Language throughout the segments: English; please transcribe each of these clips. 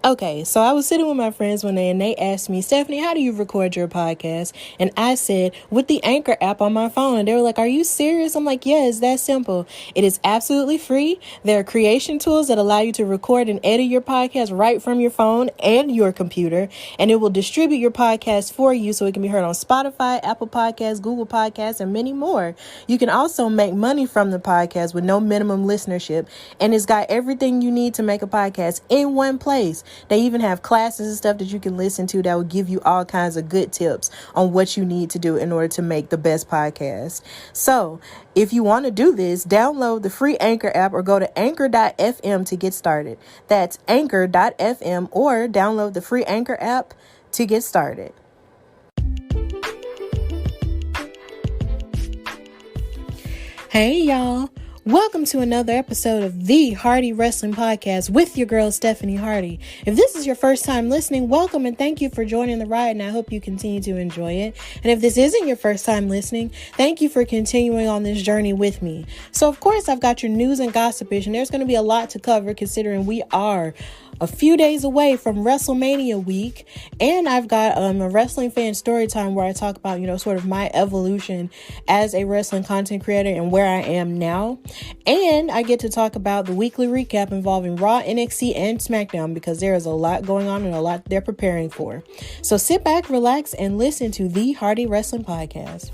Okay, so I was sitting with my friends one day and they asked me, Stephanie, how do you record your podcast? And I said, with the Anchor app on my phone. And they were like, are you serious? I'm like, yeah, it's that simple. It is absolutely free. There are creation tools that allow you to record and edit your podcast right from your phone and your computer. And it will distribute your podcast for you so it can be heard on Spotify, Apple Podcasts, Google Podcasts, and many more. You can also make money from the podcast with no minimum listenership. And it's got everything you need to make a podcast in one place. They even have classes and stuff that you can listen to that will give you all kinds of good tips on what you need to do in order to make the best podcast. So if you want to do this, download the free Anchor app or go to anchor.fm to get started. That's anchor.fm or download the free Anchor app to get started. Hey, y'all. Welcome to another episode of the Hardy Wrestling Podcast with your girl, Stephanie Hardy. If this is your first time listening, welcome and thank you for joining the ride, and I hope you continue to enjoy it. And if this isn't your first time listening, thank you for continuing on this journey with me. So, of course, I've got your news and gossip-ish, and there's going to be a lot to cover considering we are a few days away from WrestleMania week, and I've got a wrestling fan story time where I talk about, sort of my evolution as a wrestling content creator and where I am now. And I get to talk about the weekly recap involving Raw, NXT, and SmackDown because there is a lot going on and a lot they're preparing for. So sit back, relax, and listen to the Hardy Wrestling Podcast.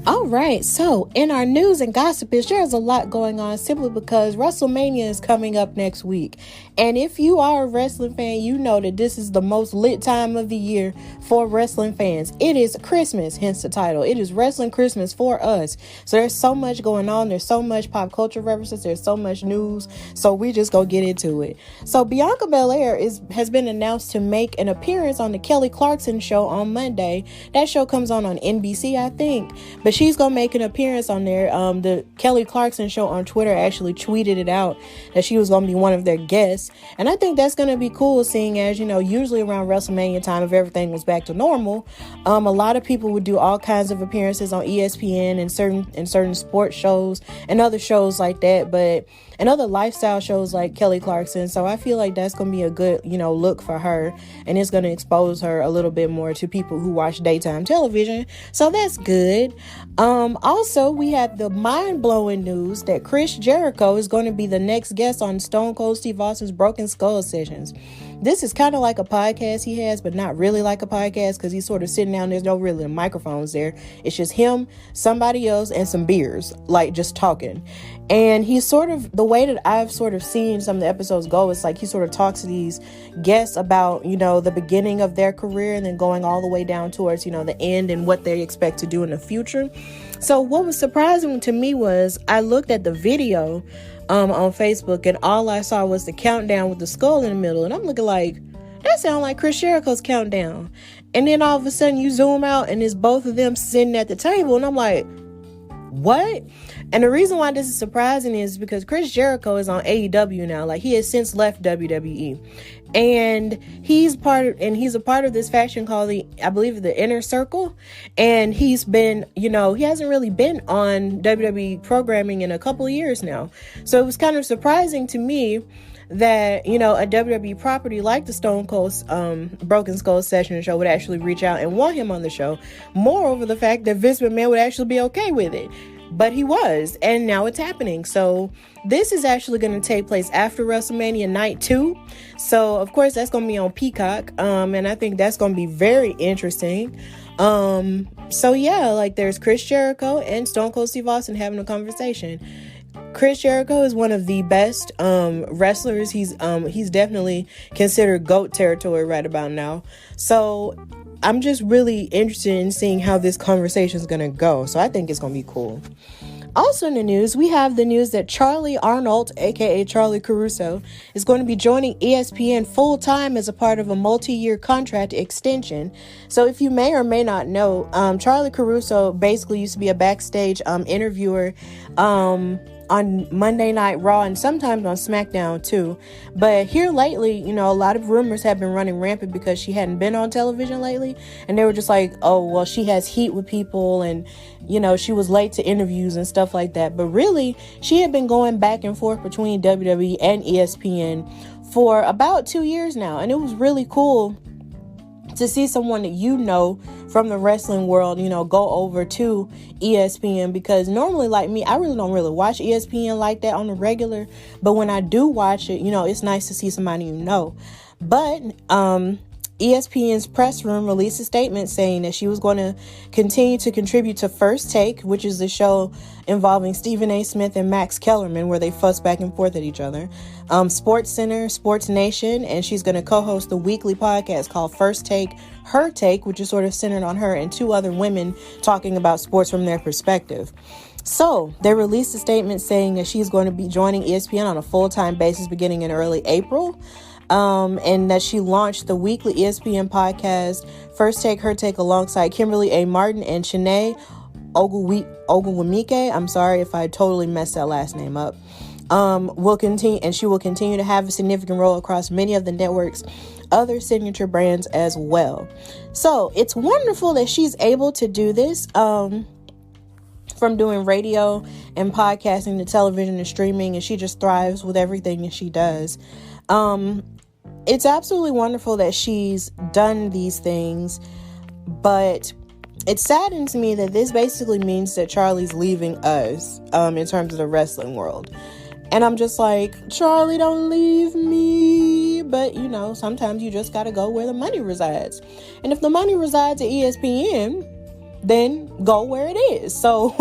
All right, so in our news and gossip, there's a lot going on simply because WrestleMania is coming up next week. And if you are a wrestling fan, you know that this is the most lit time of the year for wrestling fans. It is Christmas, hence the title. It is Wrestling Christmas for us. So there's so much going on. There's so much pop culture references. There's so much news. So we just go get into it. So Bianca Belair has been announced to make an appearance on the Kelly Clarkson show on Monday. That show comes on NBC, I think. But she's going to make an appearance on there. The Kelly Clarkson show on Twitter actually tweeted it out that she was going to be one of their guests. And I think that's going to be cool, seeing as, usually around WrestleMania time, if everything was back to normal, a lot of people would do all kinds of appearances on ESPN and certain sports shows and other shows like that, and other lifestyle shows like Kelly Clarkson. So I feel like that's going to be a good, look for her, and it's going to expose her a little bit more to people who watch daytime television. So that's good. Also, we had the mind-blowing news that Chris Jericho is going to be the next guest on Stone Cold Steve Austin's Broken Skull Sessions. This is kind of like a podcast he has, but not really like a podcast because he's sort of sitting down. There's no really microphones there. It's just him, somebody else, and some beers, like just talking. And he's sort of, the way that I've sort of seen some of the episodes go, it's like he sort of talks to these guests about, the beginning of their career and then going all the way down towards, the end and what they expect to do in the future. So what was surprising to me was I looked at the video on Facebook, and all I saw was the countdown with the skull in the middle, and I'm looking like, that sounds like Chris Jericho's countdown. And then all of a sudden you zoom out and it's both of them sitting at the table, and I'm like, what? And the reason why this is surprising is because Chris Jericho is on AEW now. Like, he has since left WWE, and he's a part of this faction called I believe the Inner Circle. And he's been, he hasn't really been on WWE programming in a couple of years now. So it was kind of surprising to me that, a WWE property like the Stone Cold Broken Skull Session show would actually reach out and want him on the show. Moreover, the fact that Vince McMahon would actually be okay with it. But he was, and now it's happening. So this is actually going to take place after WrestleMania Night 2. So, of course, that's going to be on Peacock. And I think that's going to be very interesting. So, yeah, like there's Chris Jericho and Stone Cold Steve Austin having a conversation. Chris Jericho is one of the best wrestlers. He's definitely considered GOAT territory right about now. So I'm just really interested in seeing how this conversation is going to go. So I think it's going to be cool. Also in the news, we have the news that Charlie Arnold, aka Charlie Caruso, is going to be joining ESPN full-time as a part of a multi-year contract extension. So if you may or may not know, Charlie Caruso basically used to be a backstage interviewer on Monday Night Raw and sometimes on SmackDown too. But here lately, a lot of rumors have been running rampant because she hadn't been on television lately. And they were just like, oh, well, she has heat with people and, she was late to interviews and stuff like that. But really, she had been going back and forth between WWE and ESPN for about 2 years now. And it was really cool to see someone that from the wrestling world, go over to ESPN, because normally, like me, I really don't watch ESPN like that on the regular. But when I do watch it, it's nice to see somebody But ESPN's press room released a statement saying that she was going to continue to contribute to First Take, which is the show involving Stephen A. Smith and Max Kellerman, where they fuss back and forth at each other. Sports Center, Sports Nation, and she's going to co-host the weekly podcast called First Take, Her Take, which is sort of centered on her and two other women talking about sports from their perspective. So they released a statement saying that she's going to be joining ESPN on a full-time basis beginning in early April. And that she launched the weekly ESPN podcast, First Take, Her Take, alongside Kimberly A. Martin and Shanae Ogwumike. I'm sorry if I totally messed that last name up. She will continue to have a significant role across many of the network's other signature brands as well. So it's wonderful that she's able to do this, from doing radio and podcasting to television and streaming, and she just thrives with everything that she does. It's absolutely wonderful that she's done these things, but it saddens me that this basically means that Charlie's leaving us, in terms of the wrestling world. And I'm just like, Charlie, don't leave me. But, sometimes you just got to go where the money resides. And if the money resides at ESPN, then go where it is. So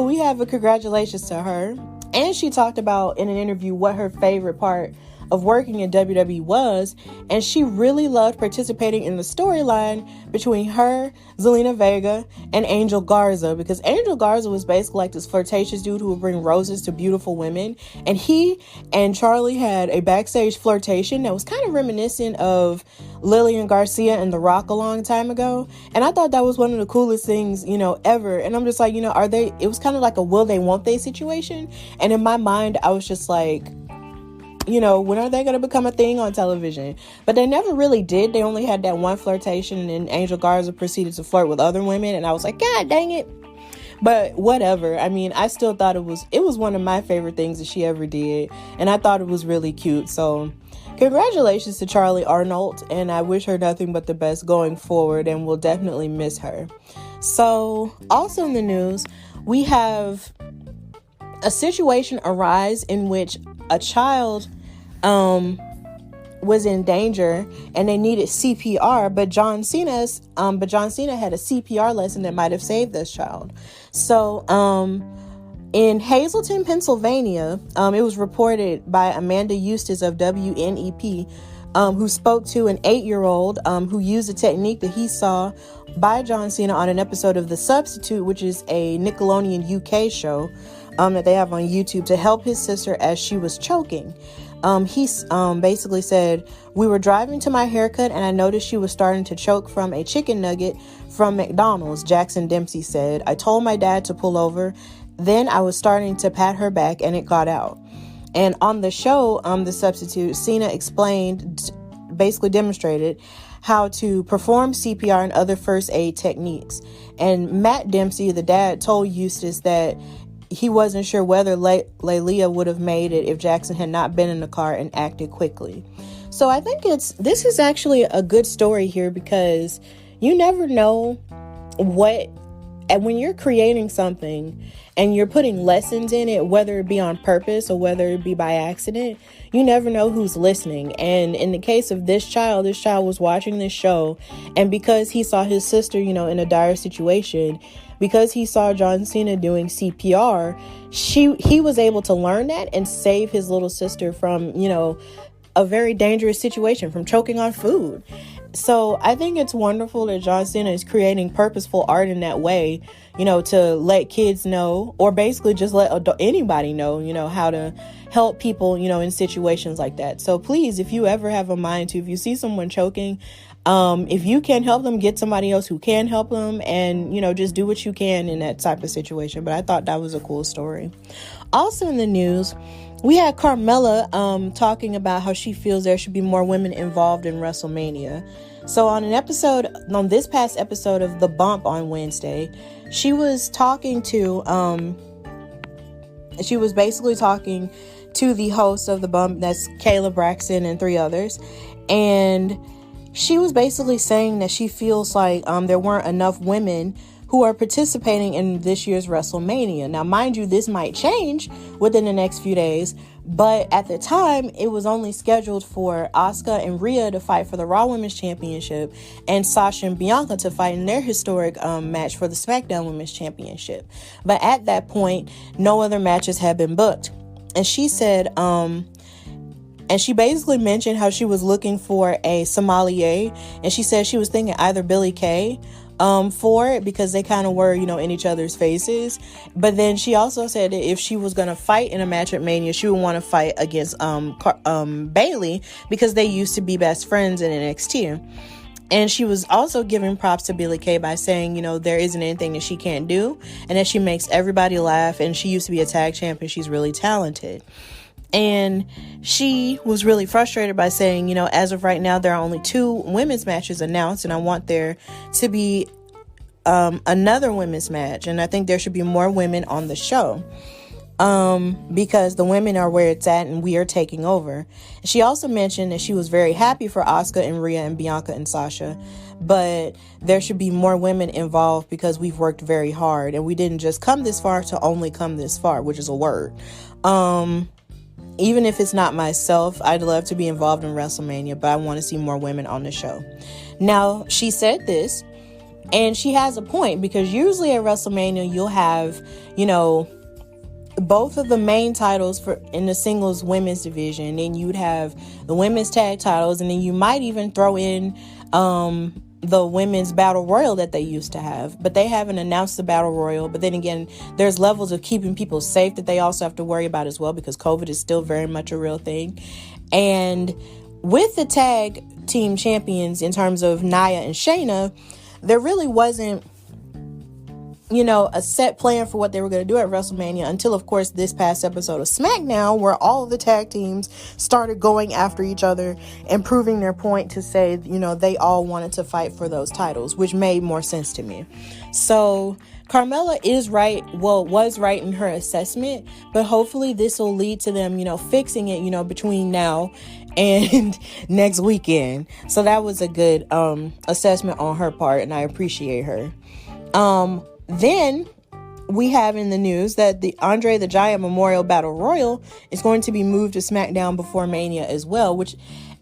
we have a congratulations to her. And she talked about in an interview what her favorite part of working in WWE was, and she really loved participating in the storyline between her, Zelina Vega, and Angel Garza, because Angel Garza was basically like this flirtatious dude who would bring roses to beautiful women, and he and Charlie had a backstage flirtation that was kind of reminiscent of Lillian Garcia and The Rock a long time ago, and I thought that was one of the coolest things, ever. And I'm just like, it was kind of like a will they, won't they situation, and in my mind, I was just like, when are they going to become a thing on television? But they never really did. They only had that one flirtation, and then Angel Garza proceeded to flirt with other women, and I was like, God dang it. But whatever. I mean, I still thought it was one of my favorite things that she ever did, and I thought it was really cute. So congratulations to Charlie Arnold, and I wish her nothing but the best going forward, and we'll definitely miss her. So also in the news, we have a situation arise in which a child was in danger and they needed CPR, but John Cena had a CPR lesson that might have saved this child. So in Hazleton, Pennsylvania, it was reported by Amanda Eustace of WNEP, who spoke to an 8-year-old who used a technique that he saw by John Cena on an episode of The Substitute, which is a Nickelodeon UK show that they have on YouTube, to help his sister as she was choking. He basically said, "We were driving to my haircut and I noticed she was starting to choke from a chicken nugget from McDonald's," Jackson Dempsey said. "I told my dad to pull over. Then I was starting to pat her back and it got out." And on the show, The Substitute, Cena basically demonstrated how to perform CPR and other first aid techniques. And Matt Dempsey, the dad, told Eustace that he wasn't sure whether Lelia would have made it if Jackson had not been in the car and acted quickly. So I think this is actually a good story here, because you never know and when you're creating something and you're putting lessons in it, whether it be on purpose or whether it be by accident, you never know who's listening. And in the case of this child was watching this show, and because he saw his sister, in a dire situation, because he saw John Cena doing CPR, he was able to learn that and save his little sister from, a very dangerous situation, from choking on food. So I think it's wonderful that John Cena is creating purposeful art in that way, to let kids know, or basically just let anybody know, how to help people, in situations like that. So please, if you ever have a mind to, if you see someone choking, If you can't help them, get somebody else who can help them, and, you know, just do what you can in that type of situation. But I thought that was a cool story. Also in the news, we had Carmella talking about how she feels there should be more women involved in WrestleMania. So on this past episode of The Bump on Wednesday, she was basically talking to the host of The Bump, that's Kayla Braxton and 3 others. And she was basically saying that she feels like there weren't enough women who are participating in this year's WrestleMania. Now, mind you, this might change within the next few days, but at the time, it was only scheduled for Asuka and Rhea to fight for the Raw Women's Championship and Sasha and Bianca to fight in their historic match for the SmackDown Women's Championship. But at that point, no other matches had been booked. And she said, and she basically mentioned how she was looking for a sommelier, and she said she was thinking either Billie Kay for it, because they kind of were, you know, in each other's faces. But then she also said that if she was going to fight in a match at Mania, she would want to fight against Bayley, because they used to be best friends in NXT. And she was also giving props to Billie Kay by saying, you know, there isn't anything that she can't do, and that she makes everybody laugh, and she used to be a tag champion. She's really talented. And she was really frustrated by saying, you know, as of right now, there are only 2 women's matches announced, and I want there to be another women's match. And I think there should be more women on the show because the women are where it's at and we are taking over. She also mentioned that she was very happy for Asuka and Rhea and Bianca and Sasha, but there should be more women involved because we've worked very hard and we didn't just come this far to only come this far, which is a word. Even if it's not myself, I'd love to be involved in WrestleMania, but I want to see more women on the show. Now, she said this, and she has a point, because usually at WrestleMania, you'll have, you know, both of the main titles in the singles women's division, and you'd have the women's tag titles, and then you might even throw in the women's battle royal that they used to have, but they haven't announced the battle royal. But then again, there's levels of keeping people safe that they also have to worry about as well, because COVID is still very much a real thing. And with the tag team champions, in terms of Nia and Shayna, there really wasn't, you know, a set plan for what they were going to do at WrestleMania until, of course, this past episode of SmackDown, where all of the tag teams started going after each other and proving their point to say, you know, they all wanted to fight for those titles, which made more sense to me. So Carmella was right in her assessment, but hopefully this will lead to them, you know, fixing it, you know, between now and next weekend. So that was a good assessment on her part, and I appreciate her. Then we have in the news that the Andre the Giant Memorial Battle Royal is going to be moved to SmackDown before Mania as well,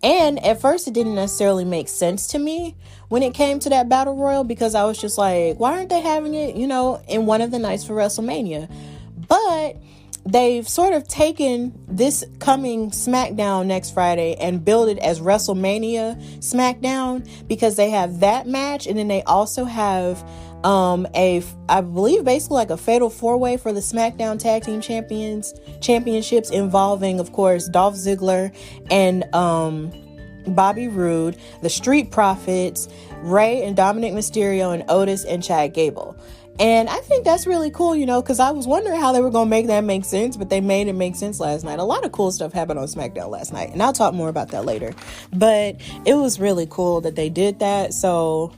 and at first it didn't necessarily make sense to me when it came to that Battle Royal, because I was just like, why aren't they having it, you know, in one of the nights for WrestleMania? But they've sort of taken this coming SmackDown next Friday and build it as WrestleMania SmackDown, because they have that match, and then they also have I believe basically like a fatal 4-way for the SmackDown Tag Team Championships, involving, of course, Dolph Ziggler and Bobby Roode, the Street Profits, Rey and Dominic Mysterio, and Otis and Chad Gable. And I think that's really cool, you know, because I was wondering how they were going to make that make sense, but they made it make sense last night. A lot of cool stuff happened on SmackDown last night, and I'll talk more about that later. But it was really cool that they did that. So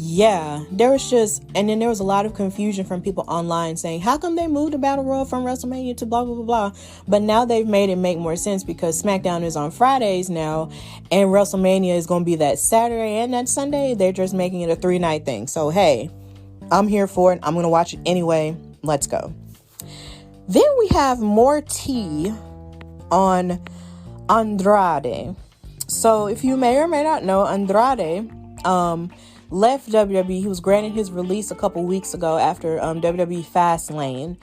yeah, and then there was a lot of confusion from people online saying, how come they moved the Battle Royal from WrestleMania to blah, blah, blah, blah. But now they've made it make more sense, because SmackDown is on Fridays now, and WrestleMania is going to be that Saturday and that Sunday. They're just making it a 3-night thing. So, hey, I'm here for it. I'm going to watch it anyway. Let's go. Then we have more tea on Andrade. So if you may or may not know, Andrade left WWE. He was granted his release a couple weeks ago after WWE Fastlane.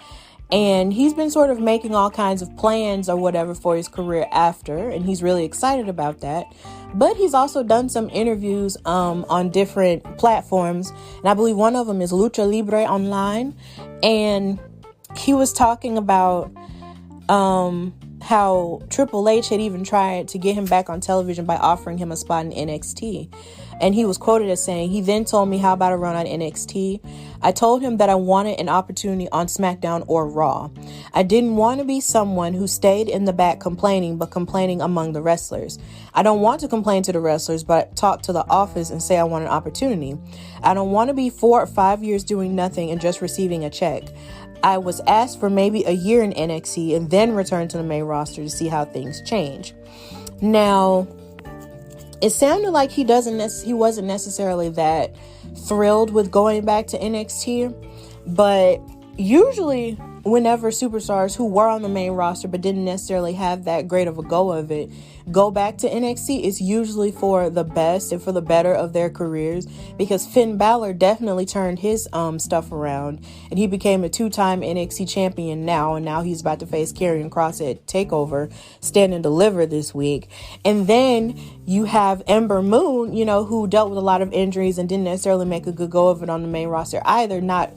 And he's been sort of making all kinds of plans or whatever for his career after. And he's really excited about that. But he's also done some interviews on different platforms. And I believe one of them is Lucha Libre Online. And he was talking about how Triple H had even tried to get him back on television by offering him a spot in NXT. And he was quoted as saying, "He then told me how about a run on NXT. I told him that I wanted an opportunity on SmackDown or Raw. I didn't want to be someone who stayed in the back complaining, but complaining among the wrestlers. I don't want to complain to the wrestlers, but talk to the office and say I want an opportunity. I don't want to be 4 or 5 years doing nothing and just receiving a check. I was asked for maybe a year in NXT and then return to the main roster to see how things change." Now, it sounded like he wasn't necessarily that thrilled with going back to NXT, but usually whenever superstars who were on the main roster but didn't necessarily have that great of a go of it go back to NXT, it's usually for the best and for the better of their careers, because Finn Balor definitely turned his stuff around and he became a 2-time NXT champion now, and now he's about to face Karrion Kross at TakeOver, Stand and Deliver this week. And then you have Ember Moon, who dealt with a lot of injuries and didn't necessarily make a good go of it on the main roster either, not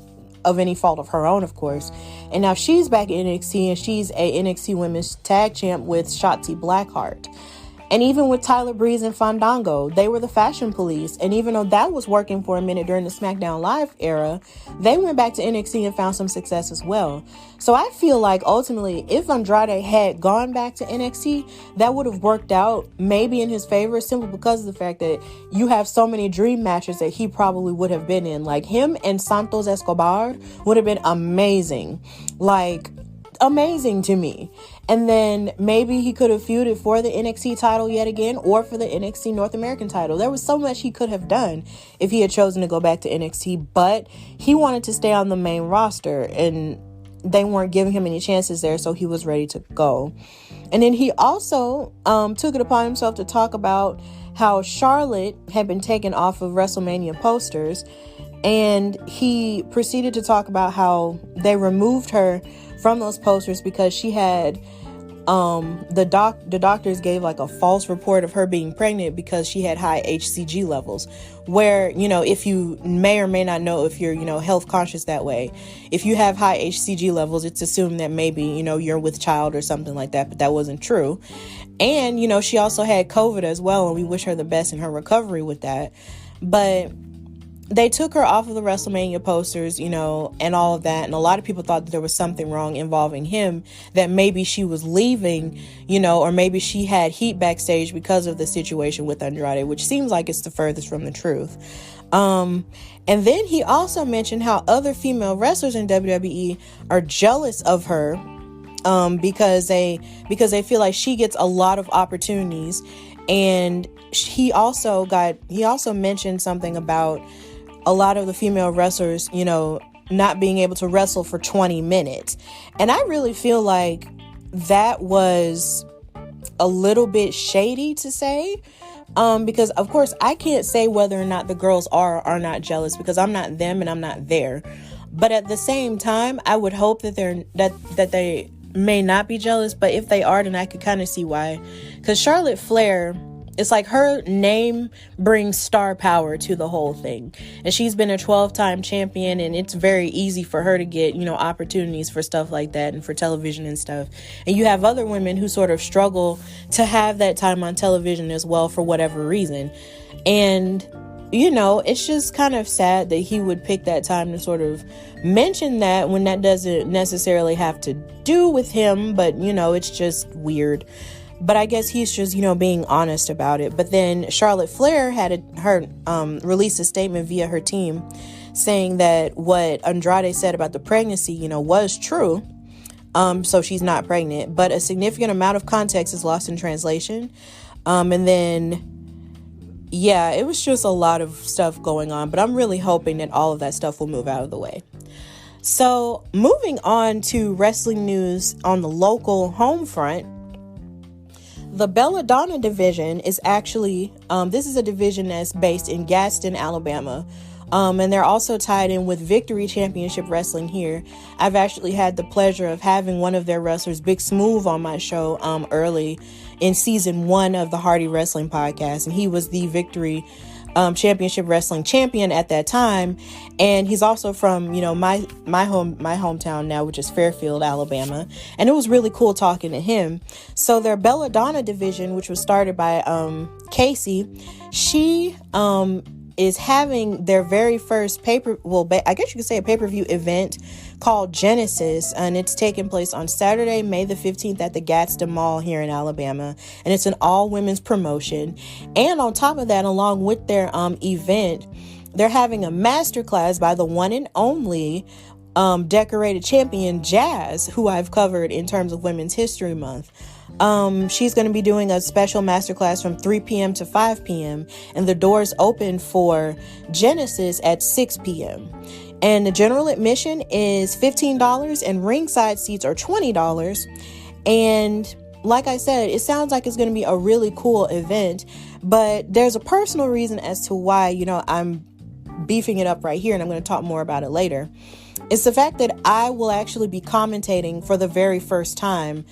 of any fault of her own, of course. And now she's back in NXT, and she's a NXT Women's Tag Champ with Shotzi Blackheart. And even with Tyler Breeze and Fandango, they were the fashion police. And even though that was working for a minute during the SmackDown Live era, they went back to NXT and found some success as well. So I feel like ultimately, if Andrade had gone back to NXT, that would have worked out maybe in his favor, simply because of the fact that you have so many dream matches that he probably would have been in. Like him and Santos Escobar would have been amazing. Amazing to me. And then maybe he could have feuded for the NXT title yet again, or for the NXT North American title. There was so much he could have done if he had chosen to go back to NXT, but he wanted to stay on the main roster and they weren't giving him any chances there, so he was ready to go. And then he also took it upon himself to talk about how Charlotte had been taken off of WrestleMania posters, and he proceeded to talk about how they removed her from those posters because she had the doctors gave like a false report of her being pregnant because she had high HCG levels, where, if you may or may not know, if you're, health conscious that way, if you have high HCG levels, it's assumed that maybe, you're with child or something like that, but that wasn't true. And, she also had COVID as well, and we wish her the best in her recovery with that. But they took her off of the WrestleMania posters, and all of that. And a lot of people thought that there was something wrong involving him, that maybe she was leaving, or maybe she had heat backstage because of the situation with Andrade, which seems like it's the furthest from the truth. And then he also mentioned how other female wrestlers in WWE are jealous of her, because they feel like she gets a lot of opportunities. And he also mentioned something about a lot of the female wrestlers, not being able to wrestle for 20 minutes. And I really feel like that was a little bit shady to say, because of course I can't say whether or not the girls are or are not jealous, because I'm not them and I'm not there. But at the same time, I would hope that they may not be jealous. But if they are, then I could kind of see why. Because Charlotte Flair, it's like her name brings star power to the whole thing. And she's been a 12-time champion, and it's very easy for her to get, opportunities for stuff like that and for television and stuff. And you have other women who sort of struggle to have that time on television as well for whatever reason. And, it's just kind of sad that he would pick that time to sort of mention that when that doesn't necessarily have to do with him, but, it's just weird. But I guess he's just, being honest about it. But then Charlotte Flair had released a statement via her team saying that what Andrade said about the pregnancy, was true. So she's not pregnant, but a significant amount of context is lost in translation. And then, it was just a lot of stuff going on. But I'm really hoping that all of that stuff will move out of the way. So moving on to wrestling news on the local home front. The Belladonna division is actually, this is a division that's based in Gaston, Alabama. And they're also tied in with Victory Championship Wrestling here. I've actually had the pleasure of having one of their wrestlers, Big Smooth, on my show early in season 1 of the Hardy Wrestling podcast. And he was the Victory championship wrestling champion at that time. And he's also from, my hometown now, which is Fairfield, Alabama. And it was really cool talking to him. So their Belladonna division, which was started by Casey, she is having their very first I guess you could say a pay-per-view event called Genesis, and it's taking place on Saturday, May the 15th at the Gadsden Mall here in Alabama, and it's an all-women's promotion. And on top of that, along with their event, they're having a masterclass by the one and only decorated champion Jazz, who I've covered in terms of Women's History Month. She's going to be doing a special masterclass from 3 p.m. to 5 p.m. and the doors open for Genesis at 6 p.m. And the general admission is $15 and ringside seats are $20. And like I said, it sounds like it's going to be a really cool event, but there's a personal reason as to why, I'm beefing it up right here, and I'm going to talk more about it later. It's the fact that I will actually be commentating for the very first time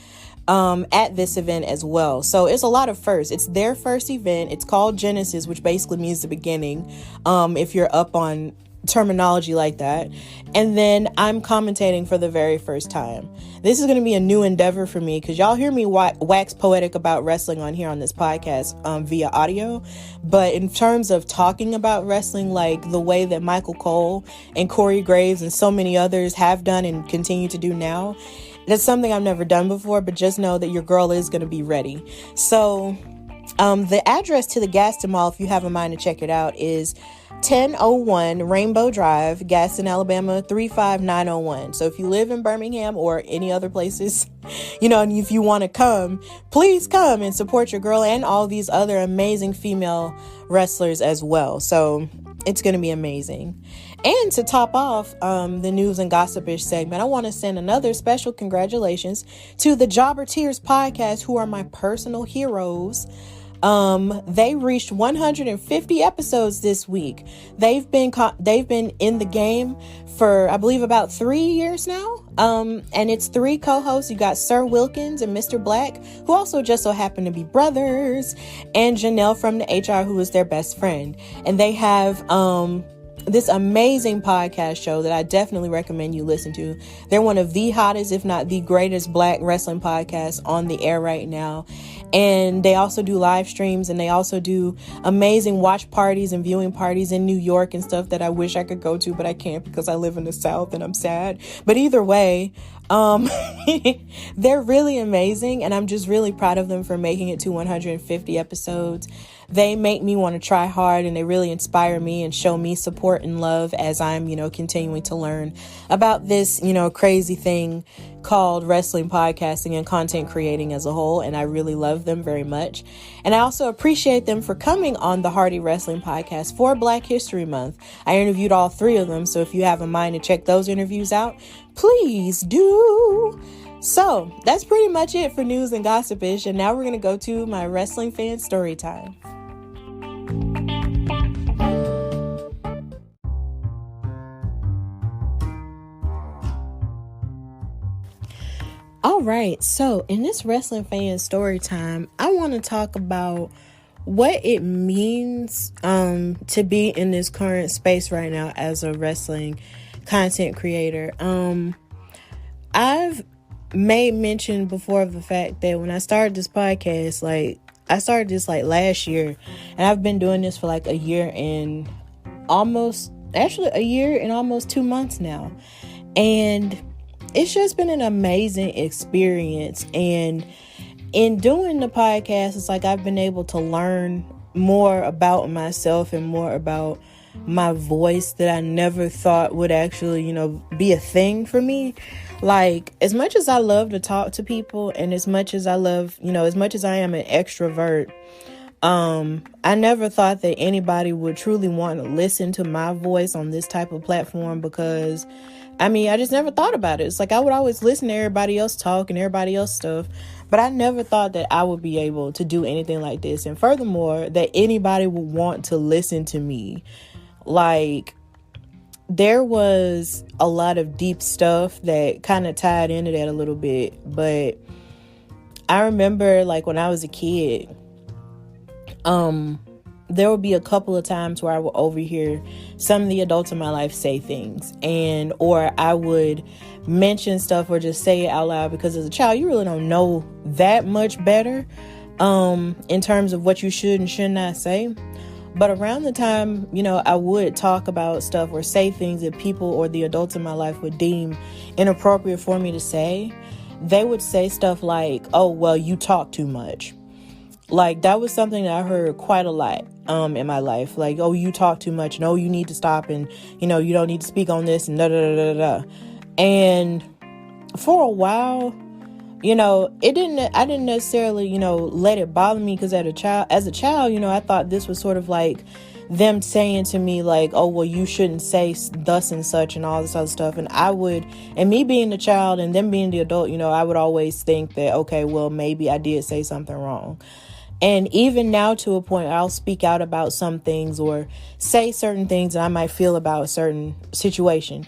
at this event as well. So it's a lot of firsts. It's their first event. It's called Genesis, which basically means the beginning, if you're up on terminology like that. And then I'm commentating for the very first time. This is going to be a new endeavor for me, because y'all hear me wax poetic about wrestling on here on this podcast via audio. But in terms of talking about wrestling, like the way that Michael Cole and Corey Graves and so many others have done and continue to do now, that's something I've never done before, but just know that your girl is going to be ready. So the address to the Gadsden Mall, if you have a mind to check it out, is 1001 Rainbow Drive, Gadsden, Alabama 35901. So if you live in Birmingham or any other places, and if you want to come, please come and support your girl and all these other amazing female wrestlers as well. So it's going to be amazing. And to top off the news and gossipish segment, I want to send another special congratulations to the Jobber Tears podcast, who are my personal heroes. They reached 150 episodes this week. They've been in the game for, I believe, about 3 years now. And it's 3 co-hosts. You got Sir Wilkins and Mr. Black, who also just so happen to be brothers, and Janelle from the HR, who is their best friend. And they have this amazing podcast show that I definitely recommend you listen to. They're one of the hottest, if not the greatest, Black wrestling podcasts on the air right now. And they also do live streams, and they also do amazing watch parties and viewing parties in New York and stuff that I wish I could go to, but I can't because I live in the South and I'm sad. But either way, they're really amazing, and I'm just really proud of them for making it to 150 episodes. They make me want to try hard, and they really inspire me and show me support and love as I'm, continuing to learn about this, crazy thing called wrestling podcasting and content creating as a whole. And I really love them very much. And I also appreciate them for coming on the Hardy Wrestling Podcast for Black History Month. I interviewed all 3 of them. So if you have a mind to check those interviews out, please do. So that's pretty much it for news and gossipish. And now we're going to go to my wrestling fan story time. All right, so in this wrestling fan story time, I want to talk about what it means to be in this current space right now as a wrestling content creator. I've made mention before of the fact that when I started this podcast, I started this last year, and I've been doing this for a year and almost 2 months now. And it's just been an amazing experience. And in doing the podcast, it's I've been able to learn more about myself and more about my voice that I never thought would actually, be a thing for me. As much as I love to talk to people, and as much as I love, as much as I am an extrovert, I never thought that anybody would truly want to listen to my voice on this type of platform, because I just never thought about it. It's I would always listen to everybody else talk and everybody else stuff, but I never thought that I would be able to do anything like this. And furthermore, that anybody would want to listen to me. There was a lot of deep stuff that kind of tied into that a little bit. But I remember when I was a kid, there would be a couple of times where I would overhear some of the adults in my life say things, or I would mention stuff or just say it out loud, because as a child, you really don't know that much better in terms of what you should and should not say. But around the time, I would talk about stuff or say things that people or the adults in my life would deem inappropriate for me to say, they would say stuff like, oh, well, you talk too much. Like, that was something that I heard quite a lot in my life. Like, oh, you talk too much. No, you need to stop. And, you don't need to speak on this and da da da da da. And for a while, I didn't necessarily, let it bother me, because as a child, I thought this was sort of like them saying to me like, oh, well, you shouldn't say thus and such and all this other stuff. And me being the child and them being the adult, I would always think that, okay, well, maybe I did say something wrong. And even now, to a point, I'll speak out about some things or say certain things that I might feel about a certain situation,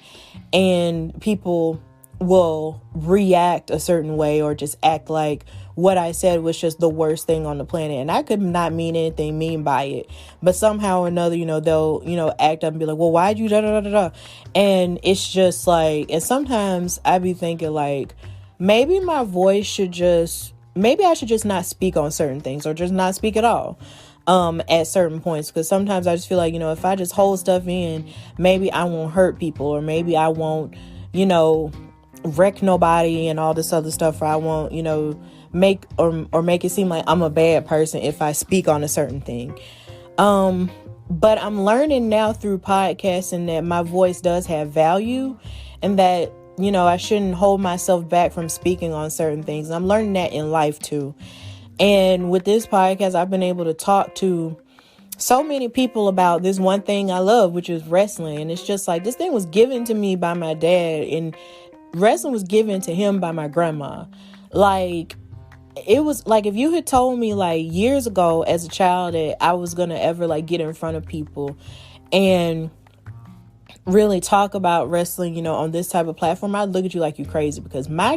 and people will react a certain way or just act like what I said was just the worst thing on the planet. And I could not mean anything mean by it, but somehow or another, they'll, act up and be like, well, why'd you da da da da? And it's just like, and sometimes I be thinking like, maybe I should just not speak on certain things, or just not speak at all at certain points. Because sometimes I just feel like, if I just hold stuff in, maybe I won't hurt people, or maybe I won't, wreck nobody and all this other stuff, or I won't, make it seem like I'm a bad person if I speak on a certain thing. But I'm learning now through podcasting that my voice does have value, and that, I shouldn't hold myself back from speaking on certain things. And I'm learning that in life too. And with this podcast, I've been able to talk to so many people about this one thing I love, which is wrestling. And it's just like, this thing was given to me by my dad, and wrestling was given to him by my grandma. Like, it was like, if you had told me like years ago as a child that I was going to ever like get in front of people and really talk about wrestling, on this type of platform, I'd look at you like you crazy. Because my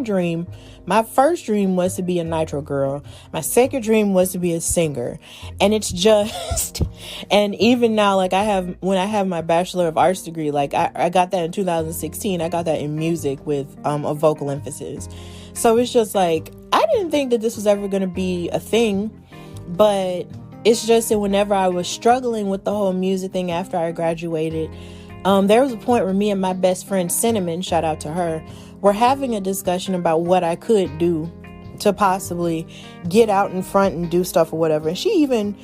first dream was to be a Nitro girl. My second dream was to be a singer. And it's just, and even now, like when I have my Bachelor of Arts degree, like I got that in 2016. I got that in music with a vocal emphasis. So it's just like, I didn't think that this was ever going to be a thing, but it's just that whenever I was struggling with the whole music thing after I graduated, there was a point where me and my best friend Cinnamon, shout out to her, were having a discussion about what I could do to possibly get out in front and do stuff or whatever. And she even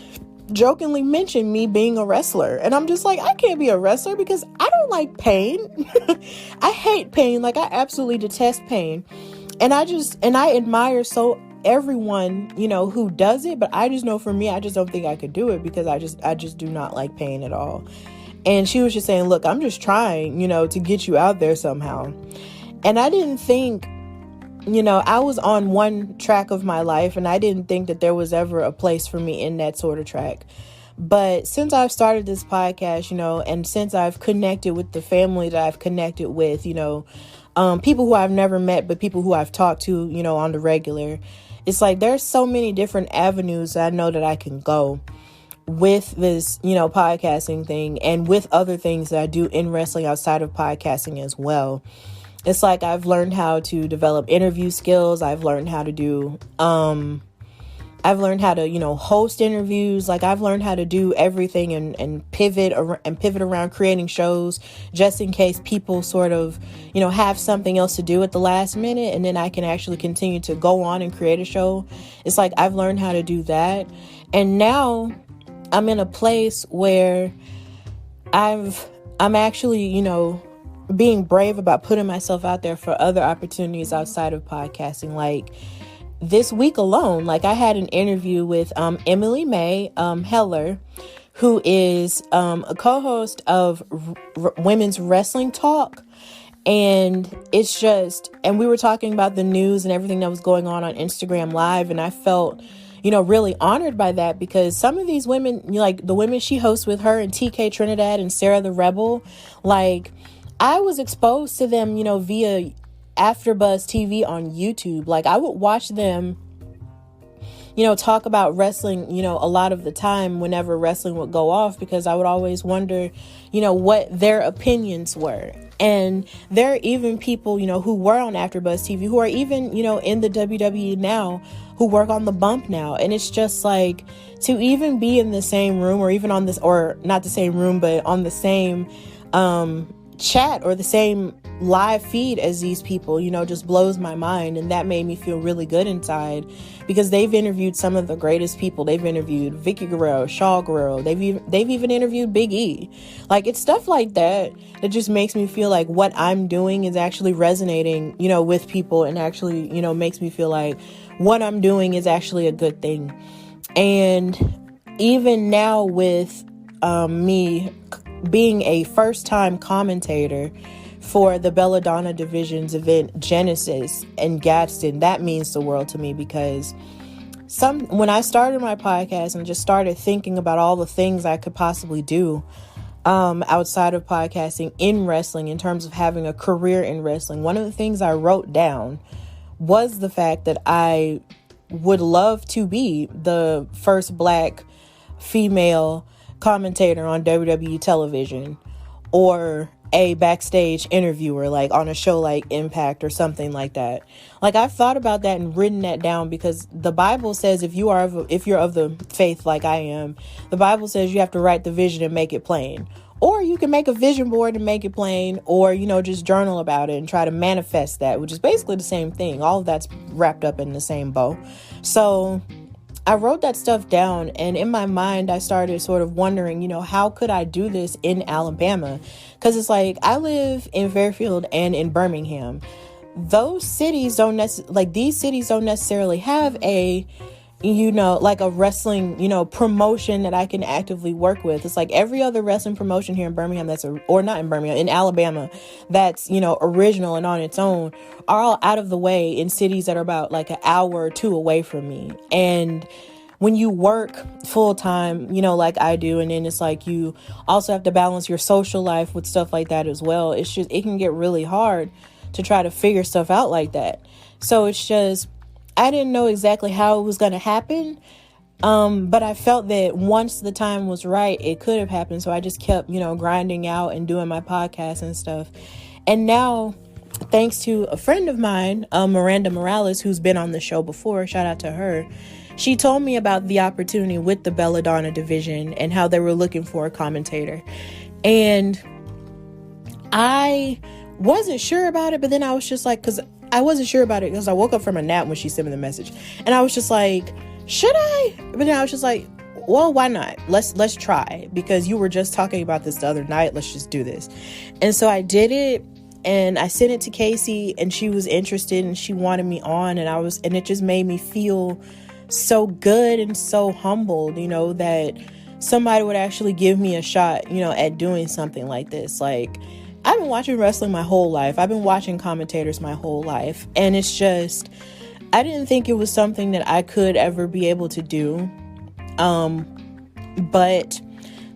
jokingly mentioned me being a wrestler. And I'm just like, I can't be a wrestler because I don't like pain. I hate pain. Like, I absolutely detest pain. And I admire everyone, who does it. But I just know for me, I just don't think I could do it, because I just do not like pain at all. And she was just saying, look, I'm just trying, to get you out there somehow. And I didn't think, I was on one track of my life, and I didn't think that there was ever a place for me in that sort of track. But since I've started this podcast, and since I've connected with the family that I've connected with, people who I've never met, but people who I've talked to, on the regular, it's like there's so many different avenues that I know that I can go with this, podcasting thing, and with other things that I do in wrestling outside of podcasting as well. It's like I've learned how to develop interview skills. I've learned how to do, host interviews. Like, I've learned how to do everything and pivot around creating shows, just in case people sort of, have something else to do at the last minute, and then I can actually continue to go on and create a show. It's like I've learned how to do that. And now I'm in a place where I'm actually, being brave about putting myself out there for other opportunities outside of podcasting. Like, this week alone, like, I had an interview with Emily May Heller, who is a co-host of Women's Wrestling Talk. And and we were talking about the news and everything that was going on Instagram Live. And I felt, really honored by that, because some of these women, like the women she hosts with her, and TK Trinidad and Sarah the Rebel, like, I was exposed to them, via AfterBuzz TV on YouTube. Like, I would watch them, talk about wrestling, a lot of the time whenever wrestling would go off, because I would always wonder, what their opinions were. And there are even people, who were on AfterBuzz TV, who are even, in the WWE now, who work on the Bump now. And it's just like, to even be in the same room, or even on this, or not the same room, but on the same chat or the same live feed as these people, just blows my mind. And that made me feel really good inside, because they've interviewed some of the greatest people. They've interviewed Vicky Guerrero, Shaw Guerrero. They've even interviewed Big E. Like, it's stuff like that that just makes me feel like what I'm doing is actually resonating, with people, and actually, makes me feel like what I'm doing is actually a good thing. And even now with me being a first-time commentator for the Belladonna Division's event Genesis in Gadsden, that means the world to me, because when I started my podcast and just started thinking about all the things I could possibly do outside of podcasting in wrestling, in terms of having a career in wrestling, one of the things I wrote down was the fact that I would love to be the first Black female commentator on WWE television, or a backstage interviewer, like on a show like Impact or something like that. Like, I've thought about that and written that down, because the Bible says if you're of the faith like I am, the Bible says you have to write the vision and make it plain. Or you can make a vision board and make it plain, or, just journal about it and try to manifest that, which is basically the same thing. All of that's wrapped up in the same bow. So I wrote that stuff down, and in my mind, I started sort of wondering, how could I do this in Alabama? Because it's like, I live in Fairfield and in Birmingham. Those cities these cities don't necessarily have a, like a wrestling, promotion that I can actively work with. It's like every other wrestling promotion here in Birmingham in Alabama, that's, original and on its own, are all out of the way in cities that are about like an hour or two away from me. And when you work full time, like I do, and then it's like you also have to balance your social life with stuff like that as well. It can get really hard to try to figure stuff out like that. So it's just, I didn't know exactly how it was going to happen. But I felt that once the time was right, it could have happened. So I just kept, grinding out and doing my podcast and stuff. And now, thanks to a friend of mine, Miranda Morales, who's been on the show before, shout out to her. She told me about the opportunity with the Belladonna division and how they were looking for a commentator. And I wasn't sure about it, but then I was just like, I wasn't sure about it because I woke up from a nap when she sent me the message. And I was just like, should I? But then I was just like, well, why not? Let's try, because you were just talking about this the other night. Let's just do this. And so I did it, and I sent it to Casey, and she was interested and she wanted me on, and it just made me feel so good and so humbled, that somebody would actually give me a shot, at doing something like this. Like, I've been watching wrestling my whole life. I've been watching commentators my whole life. And it's just, I didn't think it was something that I could ever be able to do. But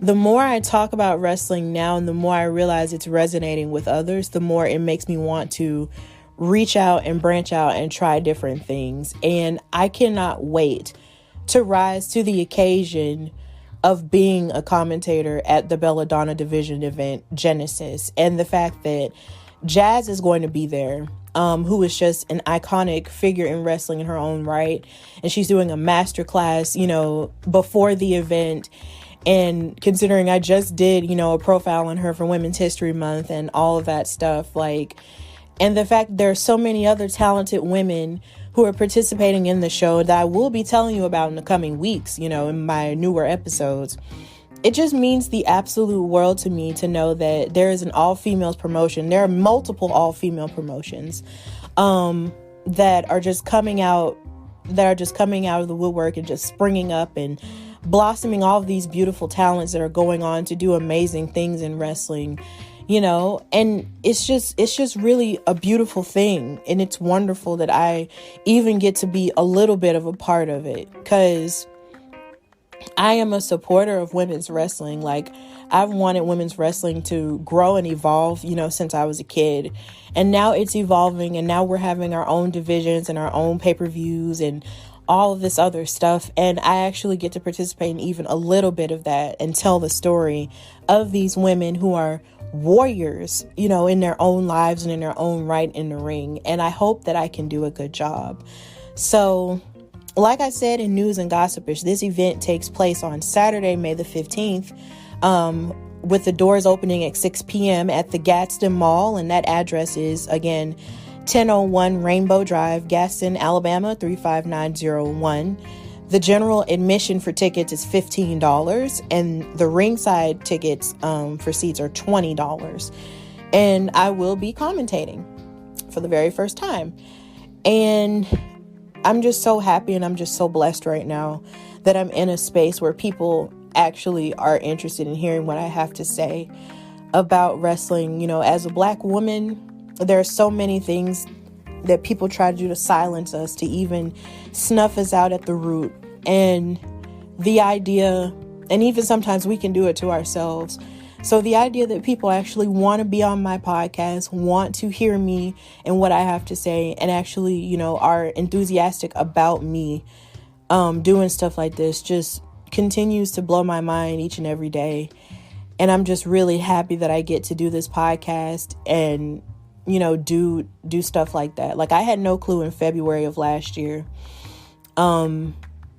the more I talk about wrestling now, and the more I realize it's resonating with others, the more it makes me want to reach out and branch out and try different things. And I cannot wait to rise to the occasion of being a commentator at the Belladonna Division event Genesis, and the fact that Jazz is going to be there, who is just an iconic figure in wrestling in her own right, and she's doing a masterclass, before the event. And considering I just did, a profile on her for Women's History Month and all of that stuff, and the fact that there are so many other talented women who are participating in the show that I will be telling you about in the coming weeks, in my newer episodes. It just means the absolute world to me to know that there is an all-females promotion. There are multiple all-female promotions that are just coming out of the woodwork and just springing up and blossoming all of these beautiful talents that are going on to do amazing things in wrestling. And it's just really a beautiful thing. And it's wonderful that I even get to be a little bit of a part of it, because I am a supporter of women's wrestling. I've wanted women's wrestling to grow and evolve, since I was a kid. And now it's evolving, and now we're having our own divisions and our own pay-per-views and all of this other stuff. And I actually get to participate in even a little bit of that and tell the story of these women who are warriors, in their own lives and in their own right in the ring. And I hope that I can do a good job. So, like I said in News and Gossipish, this event takes place on Saturday, May the 15th, with the doors opening at 6 p.m. at the Gadsden Mall. And that address is, again, 1001 Rainbow Drive, Gadsden, Alabama, 35901. The general admission for tickets is $15, and the ringside tickets for seats are $20. And I will be commentating for the very first time. And I'm just so happy and I'm just so blessed right now that I'm in a space where people actually are interested in hearing what I have to say about wrestling. As a Black woman, there are so many things that people try to do to silence us, to even snuff us out at the root. And the idea, and even sometimes we can do it to ourselves. So the idea that people actually want to be on my podcast, want to hear me and what I have to say, and actually, are enthusiastic about me doing stuff like this just continues to blow my mind each and every day. And I'm just really happy that I get to do this podcast and do stuff like that. Like, I had no clue in February of last year,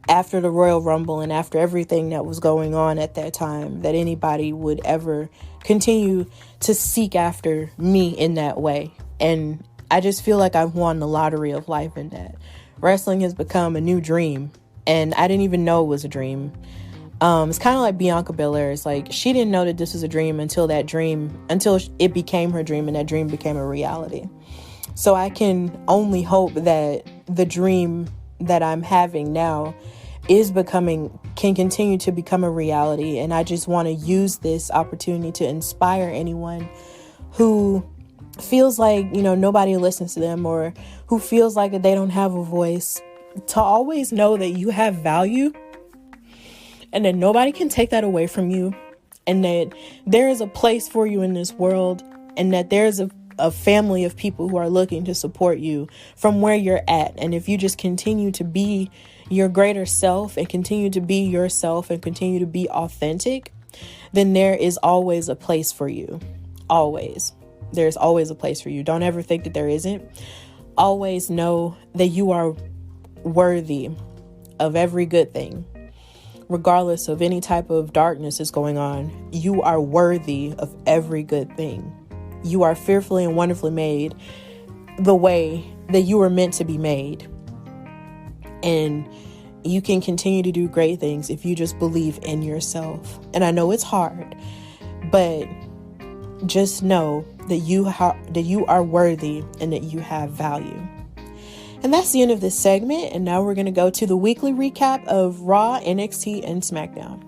after the Royal Rumble and after everything that was going on at that time, that anybody would ever continue to seek after me in that way. And I just feel like I've won the lottery of life in that. Wrestling has become a new dream, and I didn't even know it was a dream. It's kind of like Bianca Belair. It's like she didn't know that this was a dream until it became her dream, and that dream became a reality. So I can only hope that the dream that I'm having now can continue to become a reality. And I just want to use this opportunity to inspire anyone who feels like, nobody listens to them, or who feels like they don't have a voice, to always know that you have value and that nobody can take that away from you, and that there is a place for you in this world, and that there's a family of people who are looking to support you from where you're at. And if you just continue to be your greater self and continue to be yourself and continue to be authentic, then there is always a place for you. Always. There's always a place for you. Don't ever think that there isn't. Always know that you are worthy of every good thing. Regardless of any type of darkness is going on, you are worthy of every good thing. You are fearfully and wonderfully made the way that you were meant to be made. And you can continue to do great things if you just believe in yourself. And I know it's hard, but just know that you are worthy and that you have value. And that's the end of this segment. And now we're going to go to the weekly recap of Raw, NXT, and SmackDown.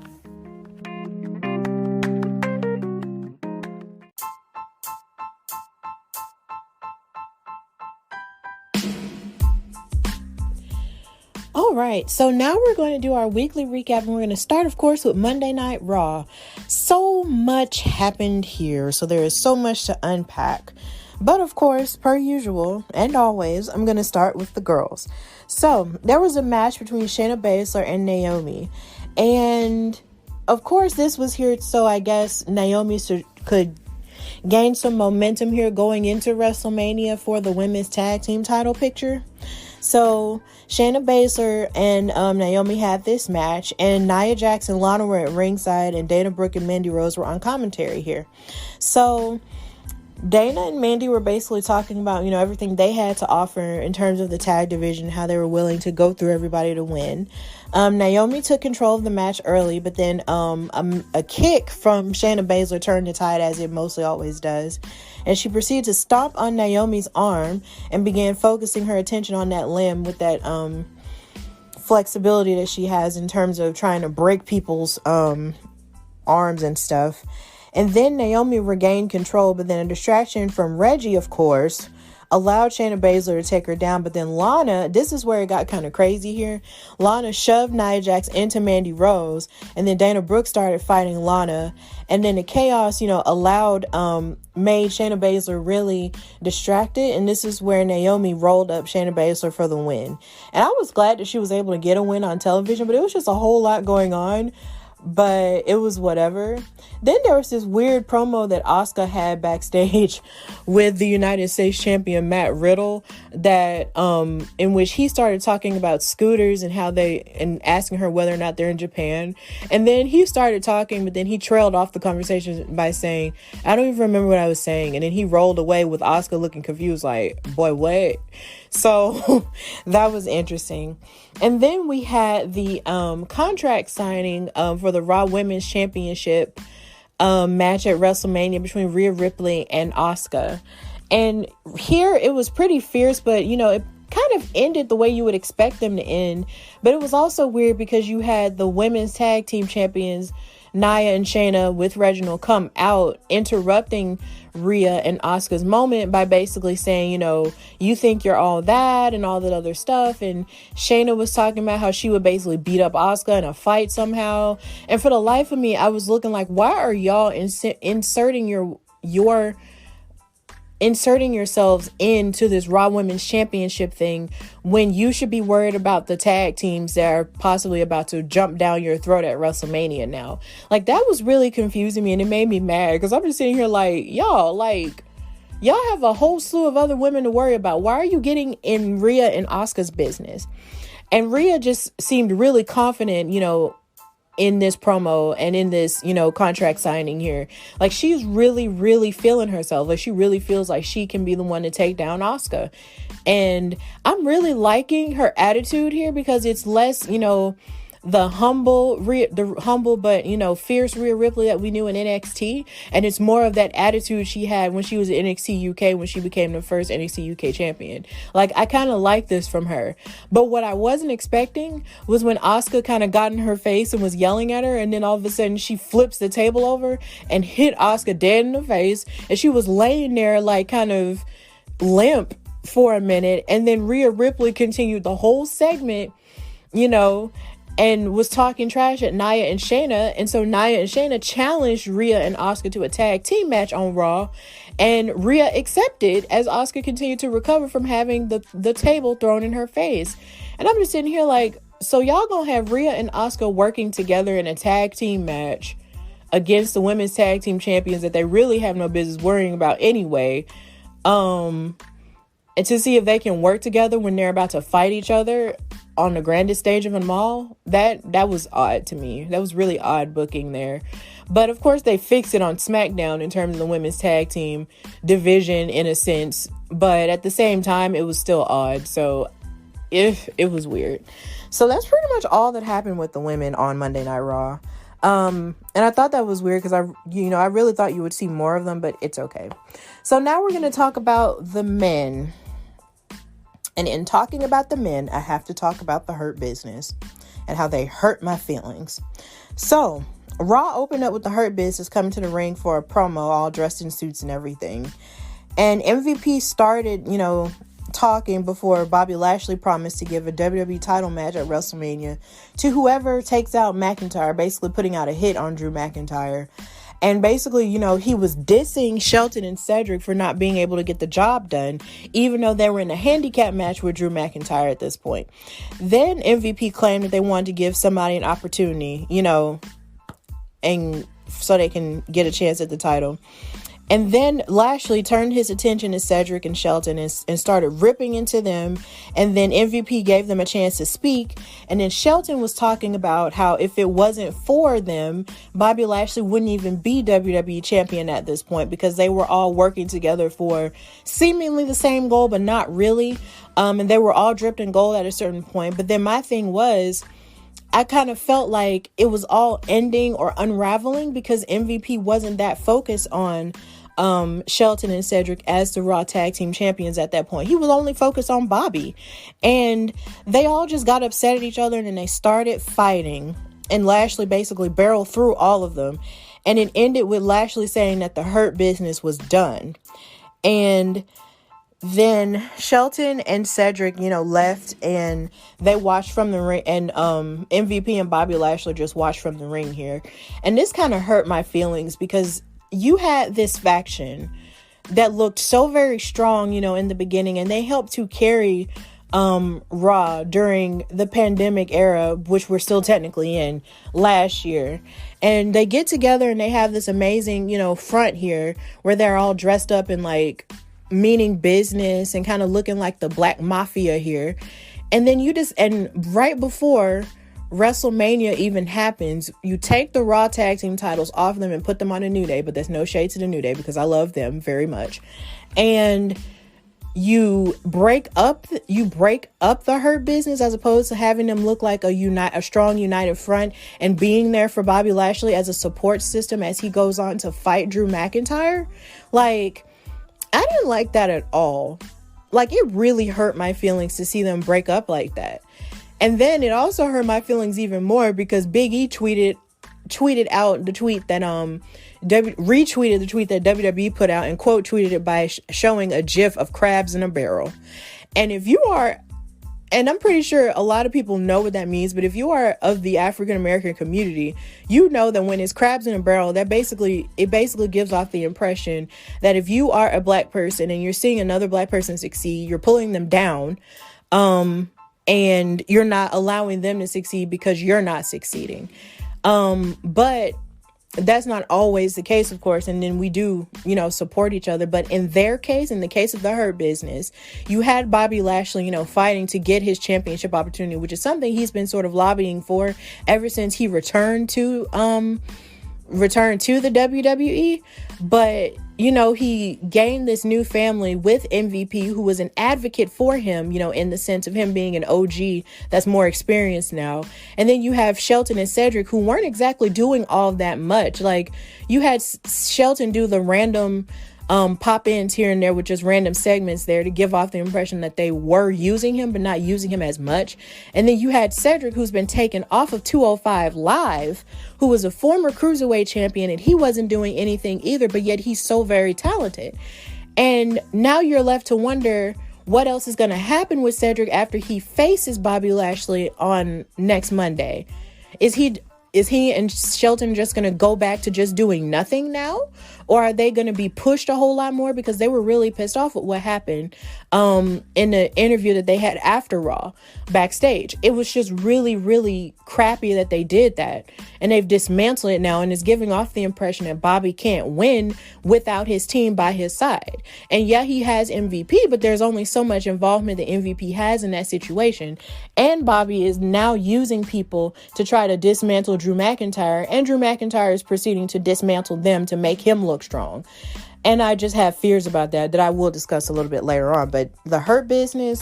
All right, so now we're going to do our weekly recap, and we're going to start, of course, with Monday Night Raw. So much happened here, so there is so much to unpack. But of course, per usual, and always, I'm going to start with the girls. So there was a match between Shayna Baszler and Naomi. And of course, this was here so I guess Naomi could gain some momentum here going into WrestleMania for the women's tag team title picture. So Shayna Baszler and Naomi had this match, and Nia Jax and Lana were at ringside, and Dana Brooke and Mandy Rose were on commentary here. So Dana and Mandy were basically talking about, everything they had to offer in terms of the tag division, how they were willing to go through everybody to win. Naomi took control of the match early, but then a kick from Shayna Baszler turned the tide, as it mostly always does. And she proceeded to stomp on Naomi's arm and began focusing her attention on that limb with that flexibility that she has in terms of trying to break people's arms and stuff. And then Naomi regained control, but then a distraction from Reggie, of course, allowed Shayna Baszler to take her down. But then Lana, this is where it got kind of crazy here. Lana shoved Nia Jax into Mandy Rose, and then Dana Brooke started fighting Lana. And then the chaos, allowed, made Shayna Baszler really distracted. And this is where Naomi rolled up Shayna Baszler for the win. And I was glad that she was able to get a win on television, but it was just a whole lot going on. But it was whatever. Then there was this weird promo that Asuka had backstage with the United States champion Matt Riddle, that in which he started talking about scooters and and asking her whether or not they're in Japan. And then he started talking, but then he trailed off the conversation by saying, I don't even remember what I was saying. And then he rolled away with Asuka looking confused, like, boy, what? So that was interesting. And then we had the contract signing for the Raw Women's Championship match at WrestleMania between Rhea Ripley and Asuka. And here it was pretty fierce, but it kind of ended the way you would expect them to end. But it was also weird because you had the women's tag team champions Nia and Shayna with Reginald come out, interrupting Rhea and Asuka's moment by basically saying, you think you're all that and all that other stuff. And Shayna was talking about how she would basically beat up Asuka in a fight somehow. And for the life of me, I was looking like, why are y'all inserting yourselves into this Raw Women's Championship thing when you should be worried about the tag teams that are possibly about to jump down your throat at WrestleMania now? Like, that was really confusing me, and it made me mad because I'm just sitting here like, y'all have a whole slew of other women to worry about. Why are you getting in Rhea and Asuka's business? And Rhea just seemed really confident, in this promo and in this, contract signing here. Like, she's really, really feeling herself. Like, she really feels like she can be the one to take down Asuka. And I'm really liking her attitude here because it's less, the humble but fierce Rhea Ripley that we knew in NXT, and it's more of that attitude she had when she was in NXT UK, when she became the first NXT UK champion. Like, I kind of like this from her. But what I wasn't expecting was when Asuka kind of got in her face and was yelling at her, and then all of a sudden she flips the table over and hit Asuka dead in the face, and she was laying there like kind of limp for a minute. And then Rhea Ripley continued the whole segment, and was talking trash at Nia and Shayna. And so Nia and Shayna challenged Rhea and Asuka to a tag team match on Raw. And Rhea accepted as Asuka continued to recover from having the table thrown in her face. And I'm just sitting here like, so y'all gonna have Rhea and Asuka working together in a tag team match against the women's tag team champions that they really have no business worrying about anyway. And to see if they can work together when they're about to fight each other on the grandest stage of them all, that was odd to me. That was really odd booking there. But of course they fixed it on SmackDown in terms of the women's tag team division in a sense. But at the same time, it was still odd. So it was weird. So that's pretty much all that happened with the women on Monday Night Raw. And I thought that was weird because I really thought you would see more of them, but it's okay. So now we're going to talk about the men. And in talking about the men, I have to talk about the Hurt Business and how they hurt my feelings. So Raw opened up with the Hurt Business coming to the ring for a promo, all dressed in suits and everything. And MVP started, talking before Bobby Lashley promised to give a WWE title match at WrestleMania to whoever takes out McIntyre, basically putting out a hit on Drew McIntyre. And basically, he was dissing Shelton and Cedric for not being able to get the job done, even though they were in a handicap match with Drew McIntyre at this point. Then MVP claimed that they wanted to give somebody an opportunity, and so they can get a chance at the title. And then Lashley turned his attention to Cedric and Shelton and started ripping into them. And then MVP gave them a chance to speak. And then Shelton was talking about how if it wasn't for them, Bobby Lashley wouldn't even be WWE champion at this point because they were all working together for seemingly the same goal, but not really. And they were all dripped in gold at a certain point. But then my thing was, I kind of felt like it was all ending or unraveling because MVP wasn't that focused on Shelton and Cedric as the Raw Tag Team Champions at that point. He was only focused on Bobby. And they all just got upset at each other and then they started fighting. And Lashley basically barreled through all of them. And it ended with Lashley saying that the Hurt Business was done. And then Shelton and Cedric, left, and they watched from the ring, and MVP and Bobby Lashley just watched from the ring here. And this kind of hurt my feelings because you had this faction that looked so very strong, in the beginning, and they helped to carry Raw during the pandemic era, which we're still technically in, last year. And they get together and they have this amazing, front here where they're all dressed up in like meaning business and kind of looking like the Black Mafia here. And then and right before WrestleMania even happens, you take the Raw tag team titles off them and put them on a New Day, but there's no shade to the New Day because I love them very much. And you break up the Hurt Business as opposed to having them look like a strong united front and being there for Bobby Lashley as a support system as he goes on to fight Drew McIntyre. Like, I didn't like that at all. Like, it really hurt my feelings to see them break up like that. And then it also hurt my feelings even more because Big E tweeted out the tweet that retweeted the tweet that WWE put out and quote tweeted it by showing a gif of crabs in a barrel. And if you are, and I'm pretty sure a lot of people know what that means, but if you are of the African American community, you know that when it's crabs in a barrel, it basically gives off the impression that if you are a Black person and you're seeing another Black person succeed, you're pulling them down, and you're not allowing them to succeed because you're not succeeding. But that's not always the case, of course. And then we do, support each other. But in their case, in the case of the Hurt Business, you had Bobby Lashley, fighting to get his championship opportunity, which is something he's been sort of lobbying for ever since he returned to the WWE. But, he gained this new family with MVP, who was an advocate for him, in the sense of him being an OG that's more experienced now. And then you have Shelton and Cedric, who weren't exactly doing all that much. Like, you had Shelton do the random pop-ins here and there with just random segments there to give off the impression that they were using him, but not using him as much. And then you had Cedric, who's been taken off of 205 Live, who was a former cruiserweight champion, and he wasn't doing anything either, but yet he's so very talented. And now you're left to wonder what else is going to happen with Cedric after he faces Bobby Lashley on next Monday. Is he and Shelton just going to go back to just doing nothing now? Or are they going to be pushed a whole lot more? Because they were really pissed off with what happened in the interview that they had after Raw backstage. It was just really, really crappy that they did that. And they've dismantled it now, and it's giving off the impression that Bobby can't win without his team by his side. And yeah, he has MVP, but there's only so much involvement that MVP has in that situation. And Bobby is now using people to try to dismantle Drew McIntyre, and Drew McIntyre is proceeding to dismantle them to make him look strong. And I just have fears about that I will discuss a little bit later on. But the Hurt Business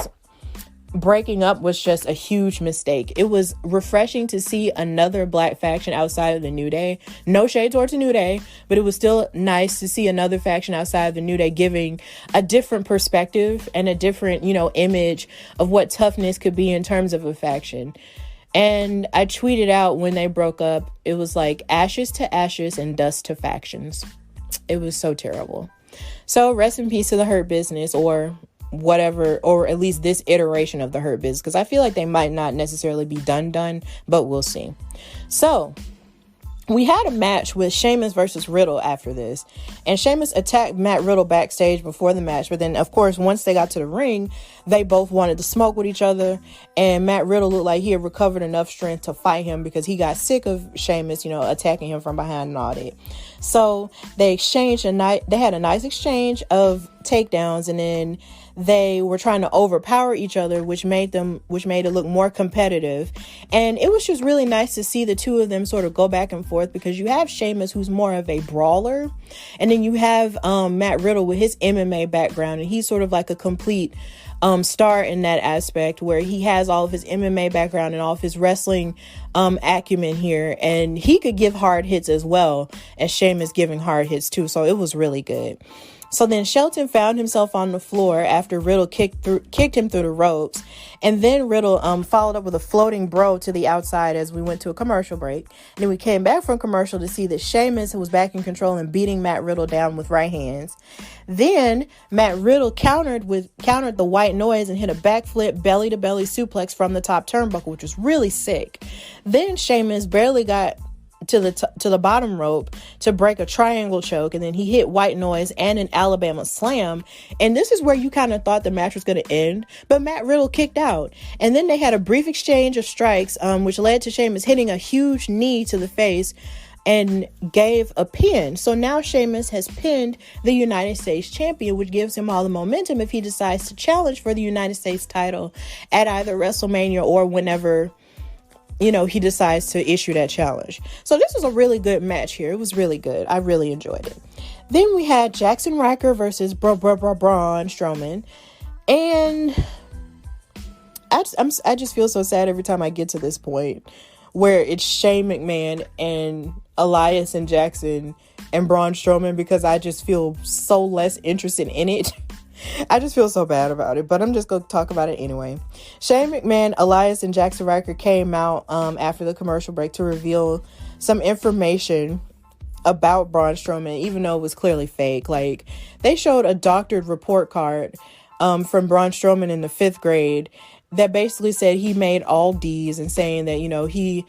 breaking up was just a huge mistake. It was refreshing to see another Black faction outside of the New Day. No shade towards the New Day, but it was still nice to see another faction outside of the New Day giving a different perspective and a different, image of what toughness could be in terms of a faction. And I tweeted out when they broke up, it was like ashes to ashes and dust to factions. It was so terrible. So rest in peace to the Hurt Business, or whatever, or at least this iteration of the Hurt Business, because I feel like they might not necessarily be done, but we'll see. So we had a match with Sheamus versus Riddle after this, and Sheamus attacked Matt Riddle backstage before the match, but then of course once they got to the ring, they both wanted to smoke with each other, and Matt Riddle looked like he had recovered enough strength to fight him because he got sick of Sheamus, attacking him from behind and all that. So they had a nice exchange of takedowns, and then they were trying to overpower each other, which made it look more competitive. And it was just really nice to see the two of them sort of go back and forth, because you have Sheamus, who's more of a brawler, and then you have Matt Riddle with his MMA background, and he's sort of like a complete star in that aspect, where he has all of his MMA background and all of his wrestling acumen here, and he could give hard hits as well as Sheamus giving hard hits too. So it was really good. So then Shelton found himself on the floor after Riddle kicked him through the ropes. And then Riddle followed up with a floating bro to the outside as we went to a commercial break. And then we came back from commercial to see that Sheamus was back in control and beating Matt Riddle down with right hands. Then Matt Riddle countered the white noise and hit a backflip belly-to-belly suplex from the top turnbuckle, which was really sick. Then Sheamus barely got to the bottom rope to break a triangle choke, and then he hit white noise and an Alabama slam. And this is where you kind of thought the match was going to end, but Matt Riddle kicked out. And then they had a brief exchange of strikes, which led to Sheamus hitting a huge knee to the face and gave a pin. So now Sheamus has pinned the United States champion, which gives him all the momentum if he decides to challenge for the United States title at either WrestleMania or whenever he decides to issue that challenge. So this was a really good match here. It was really good. I really enjoyed it. Then we had Jackson Ryker versus Braun Strowman. And I just feel so sad every time I get to this point where it's Shane McMahon and Elias and Jackson and Braun Strowman, because I just feel so less interested in it. I just feel so bad about it, but I'm just going to talk about it anyway. Shane McMahon, Elias, and Jackson Ryker came out after the commercial break to reveal some information about Braun Strowman, even though it was clearly fake. Like, they showed a doctored report card from Braun Strowman in the 5th grade that basically said he made all D's, and saying that, he,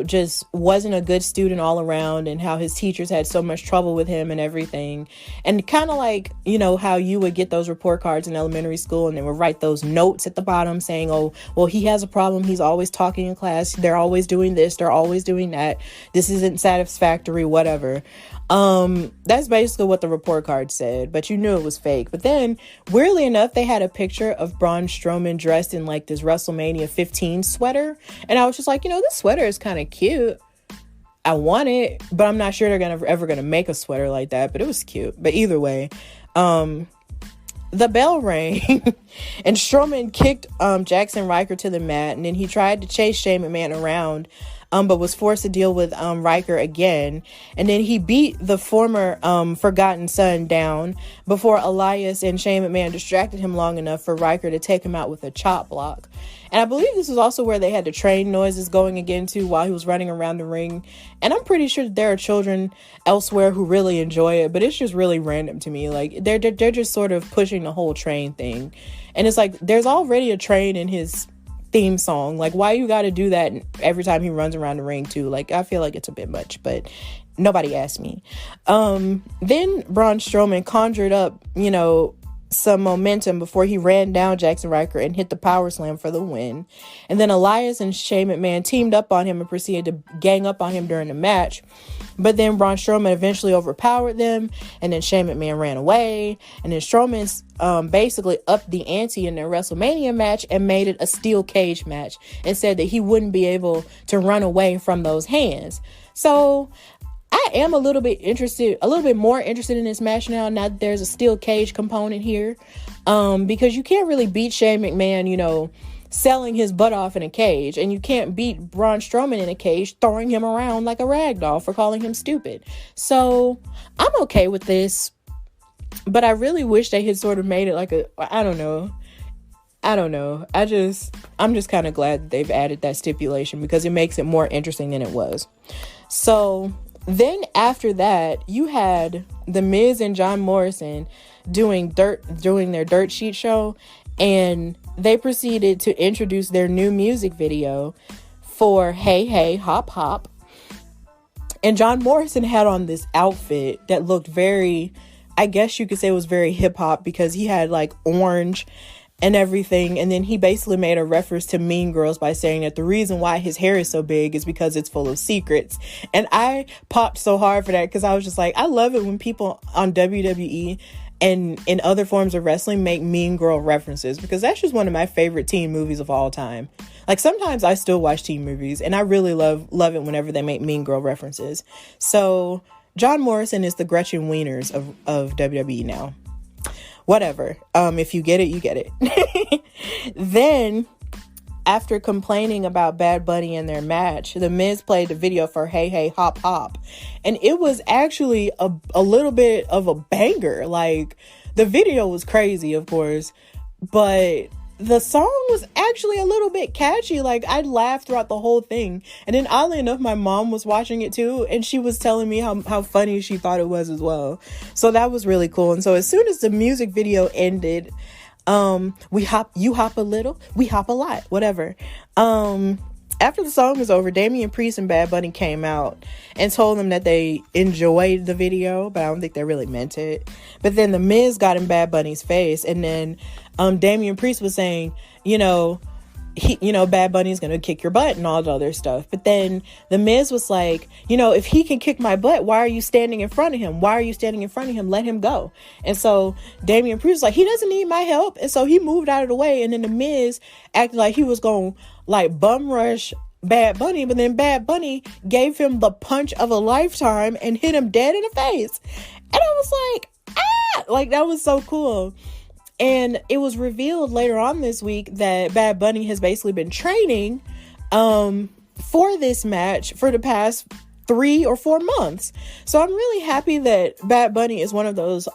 just wasn't a good student all around, and how his teachers had so much trouble with him and everything. And kind of like, how you would get those report cards in elementary school and they would write those notes at the bottom saying, oh, well, he has a problem. He's always talking in class. They're always doing this. They're always doing that. This isn't satisfactory, whatever. That's basically what the report card said, but you knew it was fake. But then, weirdly enough, they had a picture of Braun Strowman dressed in like this WrestleMania 15 sweater, and I was just like, this sweater is kind of cute. I want it, but I'm not sure they're ever gonna make a sweater like that. But it was cute. But either way, the bell rang, and Strowman kicked Jackson Ryker to the mat, and then he tried to chase Shane McMahon around, but was forced to deal with Ryker again. And then he beat the former Forgotten Son down before Elias and Shane McMahon distracted him long enough for Ryker to take him out with a chop block. And I believe this is also where they had the train noises going again too while he was running around the ring. And I'm pretty sure that there are children elsewhere who really enjoy it, but it's just really random to me. Like, they're just sort of pushing the whole train thing. And it's like, there's already a train in his theme song. Like, why you got to do that every time he runs around the ring too? Like, I feel like it's a bit much, but nobody asked me. Then Braun Strowman conjured up, some momentum before he ran down Jackson Ryker and hit the power slam for the win. And then Elias and Shane McMahon teamed up on him and proceeded to gang up on him during the match. But then Braun Strowman eventually overpowered them, and then Shane McMahon ran away. And then Strowman basically upped the ante in their WrestleMania match and made it a steel cage match, and said that he wouldn't be able to run away from those hands. So I am a little bit more interested in this match now that there's a steel cage component here, because you can't really beat Shane McMahon, selling his butt off in a cage, and you can't beat Braun Strowman in a cage throwing him around like a rag doll for calling him stupid. So I'm okay with this, but I really wish they had sort of made it like I don't know. I'm just kind of glad that they've added that stipulation, because it makes it more interesting than it was. So then after that, you had The Miz and John Morrison doing their dirt sheet show, and they proceeded to introduce their new music video for Hey Hey Hop Hop. And John Morrison had on this outfit that looked very, I guess you could say it was very hip hop, because he had like orange and everything. And then he basically made a reference to Mean Girls by saying that the reason why his hair is so big is because it's full of secrets. And I popped so hard for that, because I was just like, I love it when people on WWE and in other forms of wrestling make Mean Girl references, because that's just one of my favorite teen movies of all time. Like, sometimes I still watch teen movies, and I really love it whenever they make Mean Girl references. So John Morrison is the Gretchen Wieners of WWE now. Whatever. If you get it, you get it. Then after complaining about Bad Bunny in their match, The Miz played the video for Hey Hey Hop Hop. And it was actually a little bit of a banger. Like, the video was crazy, of course, but the song was actually a little bit catchy. Like, I laughed throughout the whole thing. And then oddly enough, my mom was watching it too, and she was telling me how funny she thought it was as well. So that was really cool. And so as soon as the music video ended, you hop a little, we hop a lot, whatever. After the song was over, Damian Priest and Bad Bunny came out and told them that they enjoyed the video, but I don't think they really meant it. But then The Miz got in Bad Bunny's face, and then Damian Priest was saying, Bad Bunny's gonna kick your butt and all the other stuff. But then The Miz was like, if he can kick my butt, why are you standing in front of him? Why are you standing in front of him? Let him go. And so Damian Priest was like, he doesn't need my help. And so he moved out of the way. And then The Miz acted like he was going like bum rush Bad Bunny. But then Bad Bunny gave him the punch of a lifetime and hit him dead in the face. And I was like, like, that was so cool. And it was revealed later on this week that Bad Bunny has basically been training for this match for the past 3 or 4 months. So I'm really happy that Bad Bunny is one of those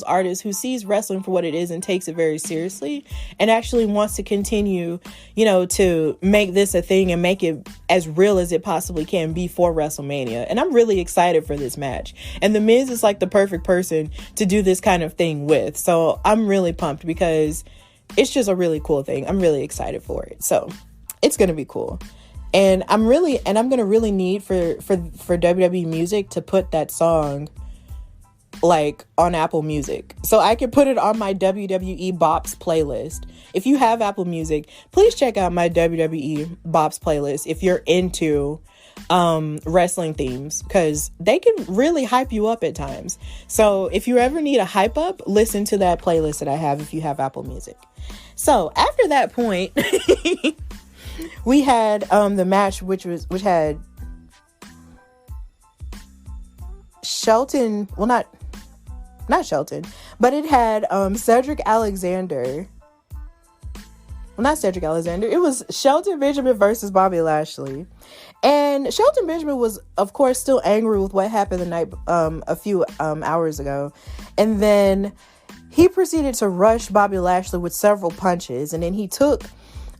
artists who sees wrestling for what it is and takes it very seriously and actually wants to continue, to make this a thing and make it as real as it possibly can be for WrestleMania. And I'm really excited for this match. And The Miz is like the perfect person to do this kind of thing with. So I'm really pumped because it's just a really cool thing. I'm really excited for it. So it's going to be cool. And I'm going to really need for WWE Music to put that song like on Apple Music, so I can put it on my WWE Bops playlist. If you have Apple Music, please check out my WWE Bops playlist if you're into wrestling themes, because they can really hype you up at times. So if you ever need a hype up, listen to that playlist that I have if you have Apple Music. So after that point, we had the match which had Shelton, well, not Shelton, but it had Cedric Alexander. Well, not Cedric Alexander. It was Shelton Benjamin versus Bobby Lashley. And Shelton Benjamin was, of course, still angry with what happened the night a few hours ago. And then he proceeded to rush Bobby Lashley with several punches. And then he took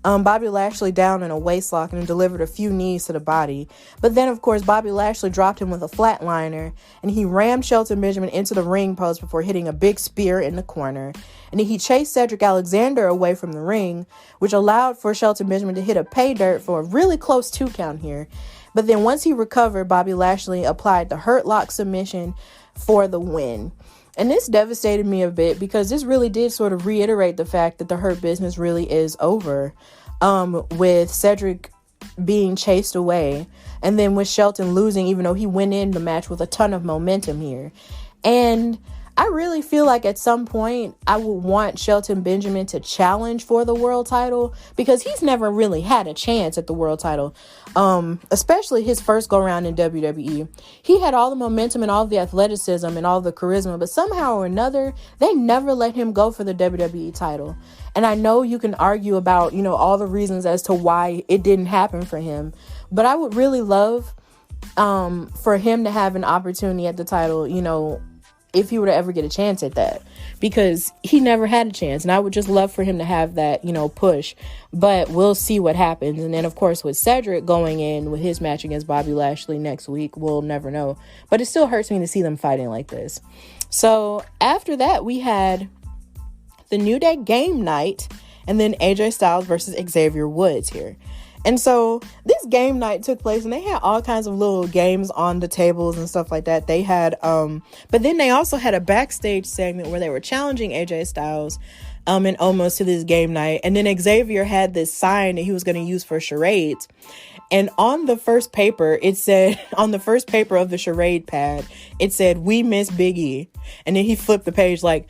Bobby Lashley down in a waistlock and delivered a few knees to the body. But then, of course, Bobby Lashley dropped him with a flatliner, and he rammed Shelton Benjamin into the ring post before hitting a big spear in the corner. And then he chased Cedric Alexander away from the ring, which allowed for Shelton Benjamin to hit a pay dirt for a really close 2 count here. But then once he recovered, Bobby Lashley applied the Hurt Lock submission for the win. And this devastated me a bit because this really did sort of reiterate the fact that the Hurt Business really is over, with Cedric being chased away and then with Shelton losing, even though he went in the match with a ton of momentum here. And I really feel like at some point I would want Shelton Benjamin to challenge for the world title, because he's never really had a chance at the world title, especially his first go round in WWE. He had all the momentum and all the athleticism and all the charisma, but somehow or another, they never let him go for the WWE title. And I know you can argue about, all the reasons as to why it didn't happen for him, but I would really love for him to have an opportunity at the title, if he were to ever get a chance at that, because he never had a chance. And I would just love for him to have that, push, but we'll see what happens. And then, of course, with Cedric going in with his match against Bobby Lashley next week, we'll never know, but it still hurts me to see them fighting like this. So after that, we had the New Day game night, and then AJ Styles versus Xavier Woods here. And so this game night took place, and they had all kinds of little games on the tables and stuff like that. They had, but then they also had a backstage segment where they were challenging AJ Styles and Omos to this game night. And then Xavier had this sign that he was going to use for charades. And on the first paper, it said, on the first paper of the charade pad, it said, "We miss Big E." And then he flipped the page like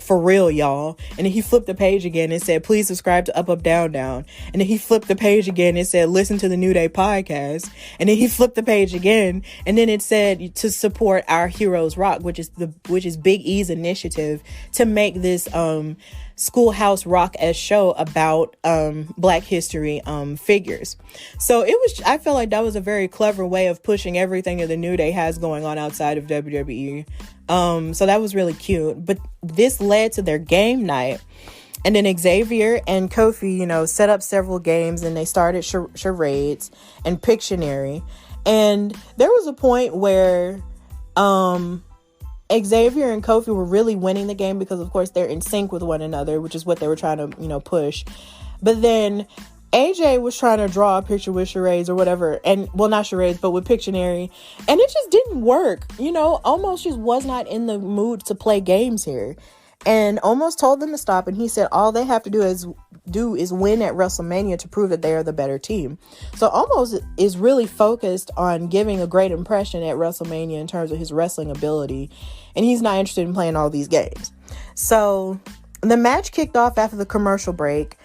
for real, y'all. And then he flipped the page again and said, "Please subscribe to Up, Up, Down, Down." And then he flipped the page again and said, "Listen to the New Day podcast." And then he flipped the page again, and then it said, "To support Our Heroes Rock," which is Big E's initiative to make this Schoolhouse Rock-esque show about Black history figures. So I felt like that was a very clever way of pushing everything that the New Day has going on outside of WWE. So that was really cute. But this led to their game night. And then Xavier and Kofi, set up several games, and they started charades and Pictionary. And there was a point where Xavier and Kofi were really winning the game because, of course, they're in sync with one another, which is what they were trying to, push. But then AJ was trying to draw a picture with charades or whatever. And, well, not charades, but with Pictionary. And it just didn't work. Almost just was not in the mood to play games here. And almost told them to stop. And he said all they have to do is win at WrestleMania to prove that they are the better team. So almost is really focused on giving a great impression at WrestleMania in terms of his wrestling ability. And he's not interested in playing all these games. So the match kicked off after the commercial break.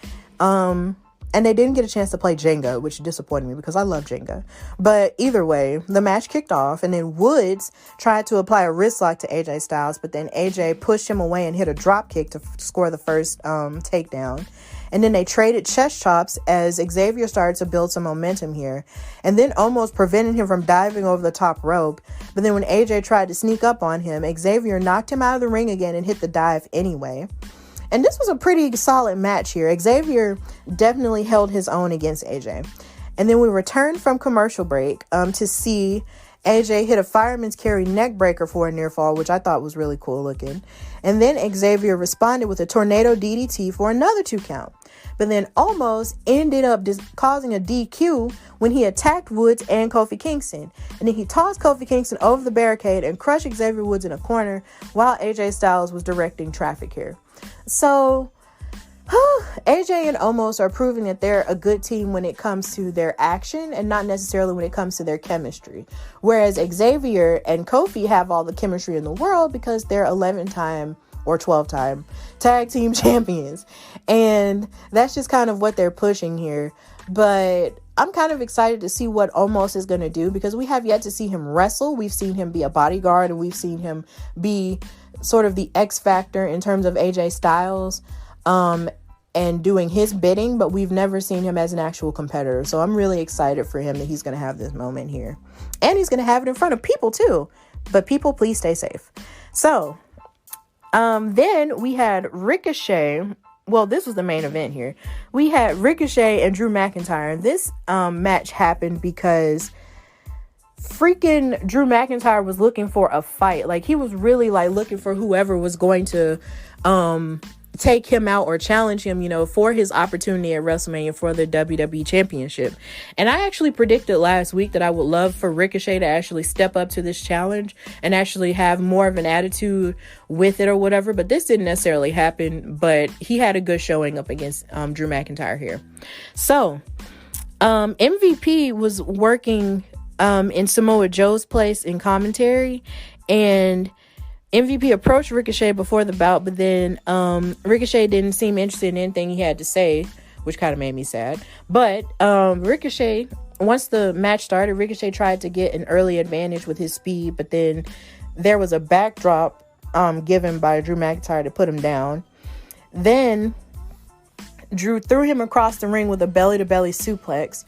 And they didn't get a chance to play Jenga, which disappointed me because I love Jenga. But either way, the match kicked off, and then Woods tried to apply a wrist lock to AJ Styles, but then AJ pushed him away and hit a drop kick to score the first takedown. And then they traded chest chops as Xavier started to build some momentum here, and then almost prevented him from diving over the top rope. But then when AJ tried to sneak up on him, Xavier knocked him out of the ring again and hit the dive anyway. And this was a pretty solid match here. Xavier definitely held his own against AJ. And then we returned from commercial break to see AJ hit a fireman's carry neck breaker for a near fall, which I thought was really cool looking. And then Xavier responded with a tornado DDT for another 2 count. But then almost ended up causing a DQ when he attacked Woods and Kofi Kingston. And then he tossed Kofi Kingston over the barricade and crushed Xavier Woods in a corner while AJ Styles was directing traffic here. So AJ and Omos are proving that they're a good team when it comes to their action and not necessarily when it comes to their chemistry. Whereas Xavier and Kofi have all the chemistry in the world because they're 11-time or 12-time tag team champions. And that's just kind of what they're pushing here. But I'm kind of excited to see what Omos is going to do because we have yet to see him wrestle. We've seen him be a bodyguard, and we've seen him be sort of the X factor in terms of AJ Styles and doing his bidding, but we've never seen him as an actual competitor. So I'm really excited for him that he's going to have this moment here. And he's going to have it in front of people too. But people, please stay safe. So then we had Ricochet. Well, this was the main event here. We had Ricochet and Drew McIntyre. This match happened because freaking Drew McIntyre was looking for a fight. Like, he was really looking for whoever was going to take him out or challenge him, for his opportunity at WrestleMania for the WWE Championship. And I actually predicted last week that I would love for Ricochet to actually step up to this challenge and actually have more of an attitude with it or whatever. But this didn't necessarily happen, but he had a good showing up against Drew McIntyre here. So MVP was working in Samoa Joe's place in commentary, and MVP approached Ricochet before the bout, but then Ricochet didn't seem interested in anything he had to say, which kind of made me sad. But Ricochet, once the match started, Ricochet tried to get an early advantage with his speed, but then there was a backdrop given by Drew McIntyre to put him down. Then Drew threw him across the ring with a belly-to-belly suplex,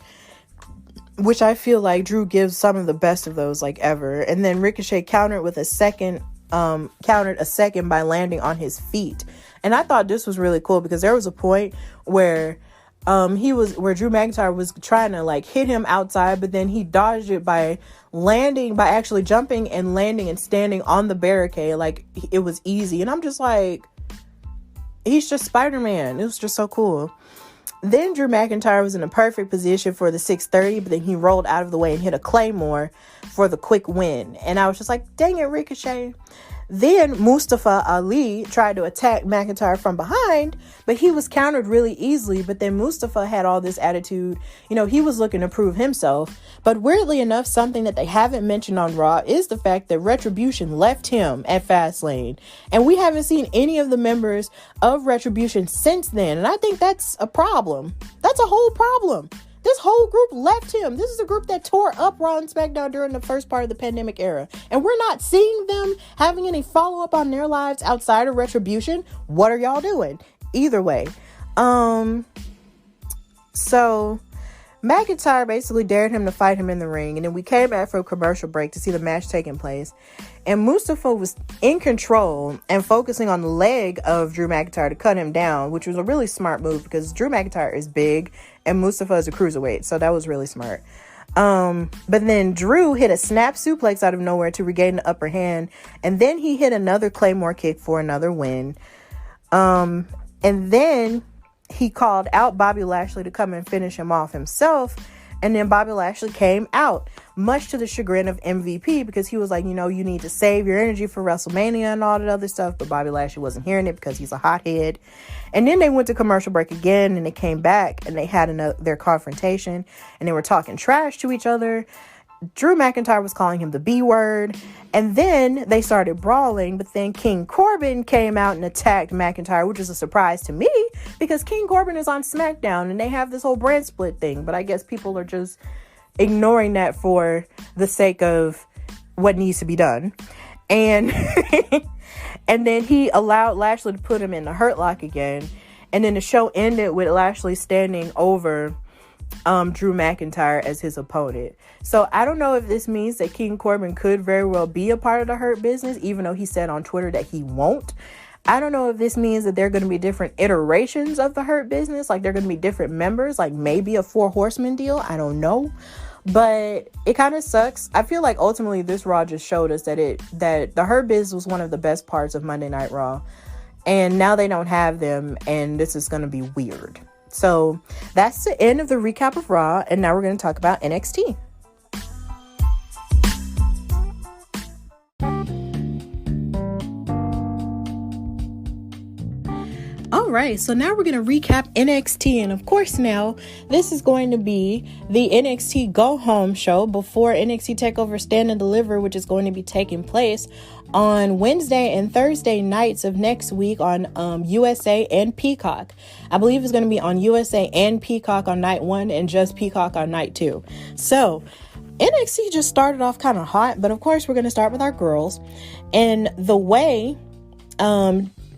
which I feel like Drew gives some of the best of those ever. And then Ricochet countered with a second by landing on his feet. And I thought this was really cool because there was a point where Drew McIntyre was trying to hit him outside, but then he dodged it by actually jumping and landing and standing on the barricade like it was easy. And I'm just like, he's just Spider-Man. It was just so cool. Then Drew McIntyre was in a perfect position for the 630, but then he rolled out of the way and hit a Claymore for the quick win. And I was just like, dang it, Ricochet. Then Mustafa Ali tried to attack McIntyre from behind, but he was countered really easily. But then Mustafa had all this attitude. He was looking to prove himself. But weirdly enough, something that they haven't mentioned on Raw is the fact that Retribution left him at Fastlane. And we haven't seen any of the members of Retribution since then. And I think that's a problem. That's a whole problem. This whole group left him. This is a group that tore up Raw and SmackDown during the first part of the pandemic era. And we're not seeing them having any follow-up on their lives outside of Retribution. What are y'all doing? either way, so McIntyre basically dared him to fight him in the ring, and then we came back for a commercial break to see the match taking place, and Mustafa was in control and focusing on the leg of Drew McIntyre to cut him down, which was a really smart move because Drew McIntyre is big and Mustafa is a cruiserweight, so that was really smart. But then Drew hit a snap suplex out of nowhere to regain the upper hand, and then he hit another Claymore kick for another win. And then he called out Bobby Lashley to come and finish him off himself. And then Bobby Lashley came out, much to the chagrin of MVP, because he was like, you need to save your energy for WrestleMania and all that other stuff. But Bobby Lashley wasn't hearing it because he's a hothead. And then they went to commercial break again, and they came back and they had their confrontation, and they were talking trash to each other. Drew McIntyre was calling him the B word, and then they started brawling, but then King Corbin came out and attacked McIntyre, which is a surprise to me because King Corbin is on SmackDown and they have this whole brand split thing, but I guess people are just ignoring that for the sake of what needs to be done. And and then he allowed Lashley to put him in the Hurt Lock again, and then the show ended with Lashley standing over Drew McIntyre as his opponent. So I don't know if this means that King Corbin could very well be a part of the Hurt Business, even though he said on Twitter that he won't. I don't know if this means that there are going to be different iterations of the Hurt Business, like they're going to be different members, like maybe a 4 horseman deal. I don't know, but it kind of sucks. I feel like ultimately this Raw just showed us that the Hurt Business was one of the best parts of Monday Night Raw, and now they don't have them, and this is going to be weird. So that's the end of the recap of Raw, and now we're going to talk about NXT. All right, so now we're going to recap NXT, and of course now this is going to be the NXT Go Home show before NXT TakeOver Stand and Deliver, which is going to be taking place on Wednesday and Thursday nights of next week on USA and Peacock. I believe it's going to be on USA and Peacock on night 1 and just Peacock on night 2. So NXT just started off kind of hot, but of course we're going to start with our girls. And the way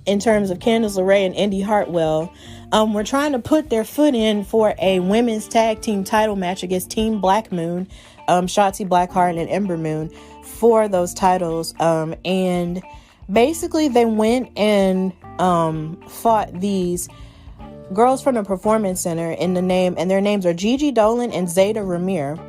in terms of Candice LeRae and Indy Hartwell, we're trying to put their foot in for a women's tag team title match against Team Black Moon, Shotzi Blackheart and Ember Moon, for those titles. And basically they went and fought these girls from the Performance Center and their names are Gigi Dolan and Zayda Ramir.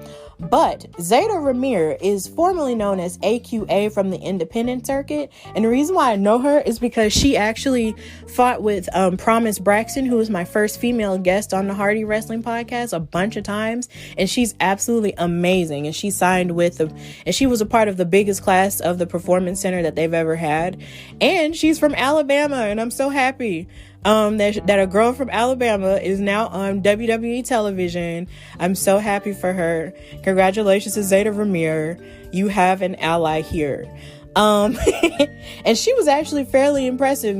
But Zayda Ramir is formerly known as AQA from the independent circuit. And the reason why I know her is because she actually fought with Promise Braxton, who was my first female guest on the Hardy Wrestling podcast, a bunch of times. And she's absolutely amazing. And she signed and she was a part of the biggest class of the Performance Center that they've ever had. And she's from Alabama. And I'm so happy that a girl from Alabama is now on WWE television. I'm so happy for her. Congratulations to Zayda Ramir. You have an ally here. And she was actually fairly impressive,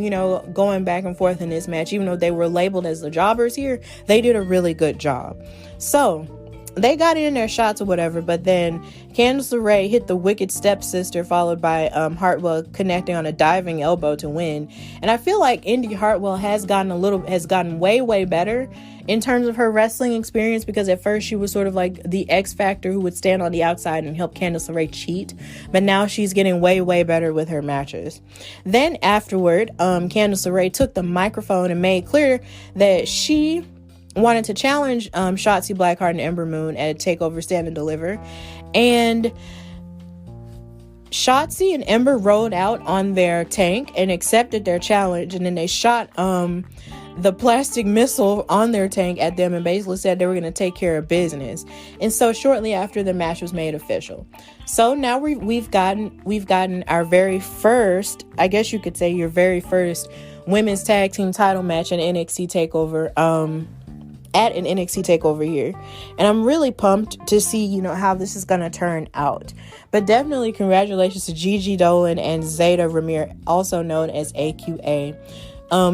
going back and forth in this match. Even though they were labeled as the jobbers here, they did a really good job. So they got in their shots or whatever, but then Candice LeRae hit the wicked stepsister, followed by Hartwell connecting on a diving elbow to win. And I feel like Indy Hartwell has gotten way better in terms of her wrestling experience, because at first she was sort of like the X Factor who would stand on the outside and help Candice LeRae cheat, but now she's getting way better with her matches. Then afterward, Candice LeRae took the microphone and made clear that she wanted to challenge Shotzi Blackheart and Ember Moon at TakeOver Stand and Deliver. And Shotzi and Ember rolled out on their tank and accepted their challenge. And then they shot the plastic missile on their tank at them and basically said they were going to take care of business. And so shortly after, the match was made official. So now we've gotten our very first, I guess you could say your very first women's tag team title match in NXT TakeOver, at an NXT TakeOver here. And I'm really pumped to see, how this is going to turn out. But definitely congratulations to Gigi Dolan and Zayda Ramir, also known as AQA,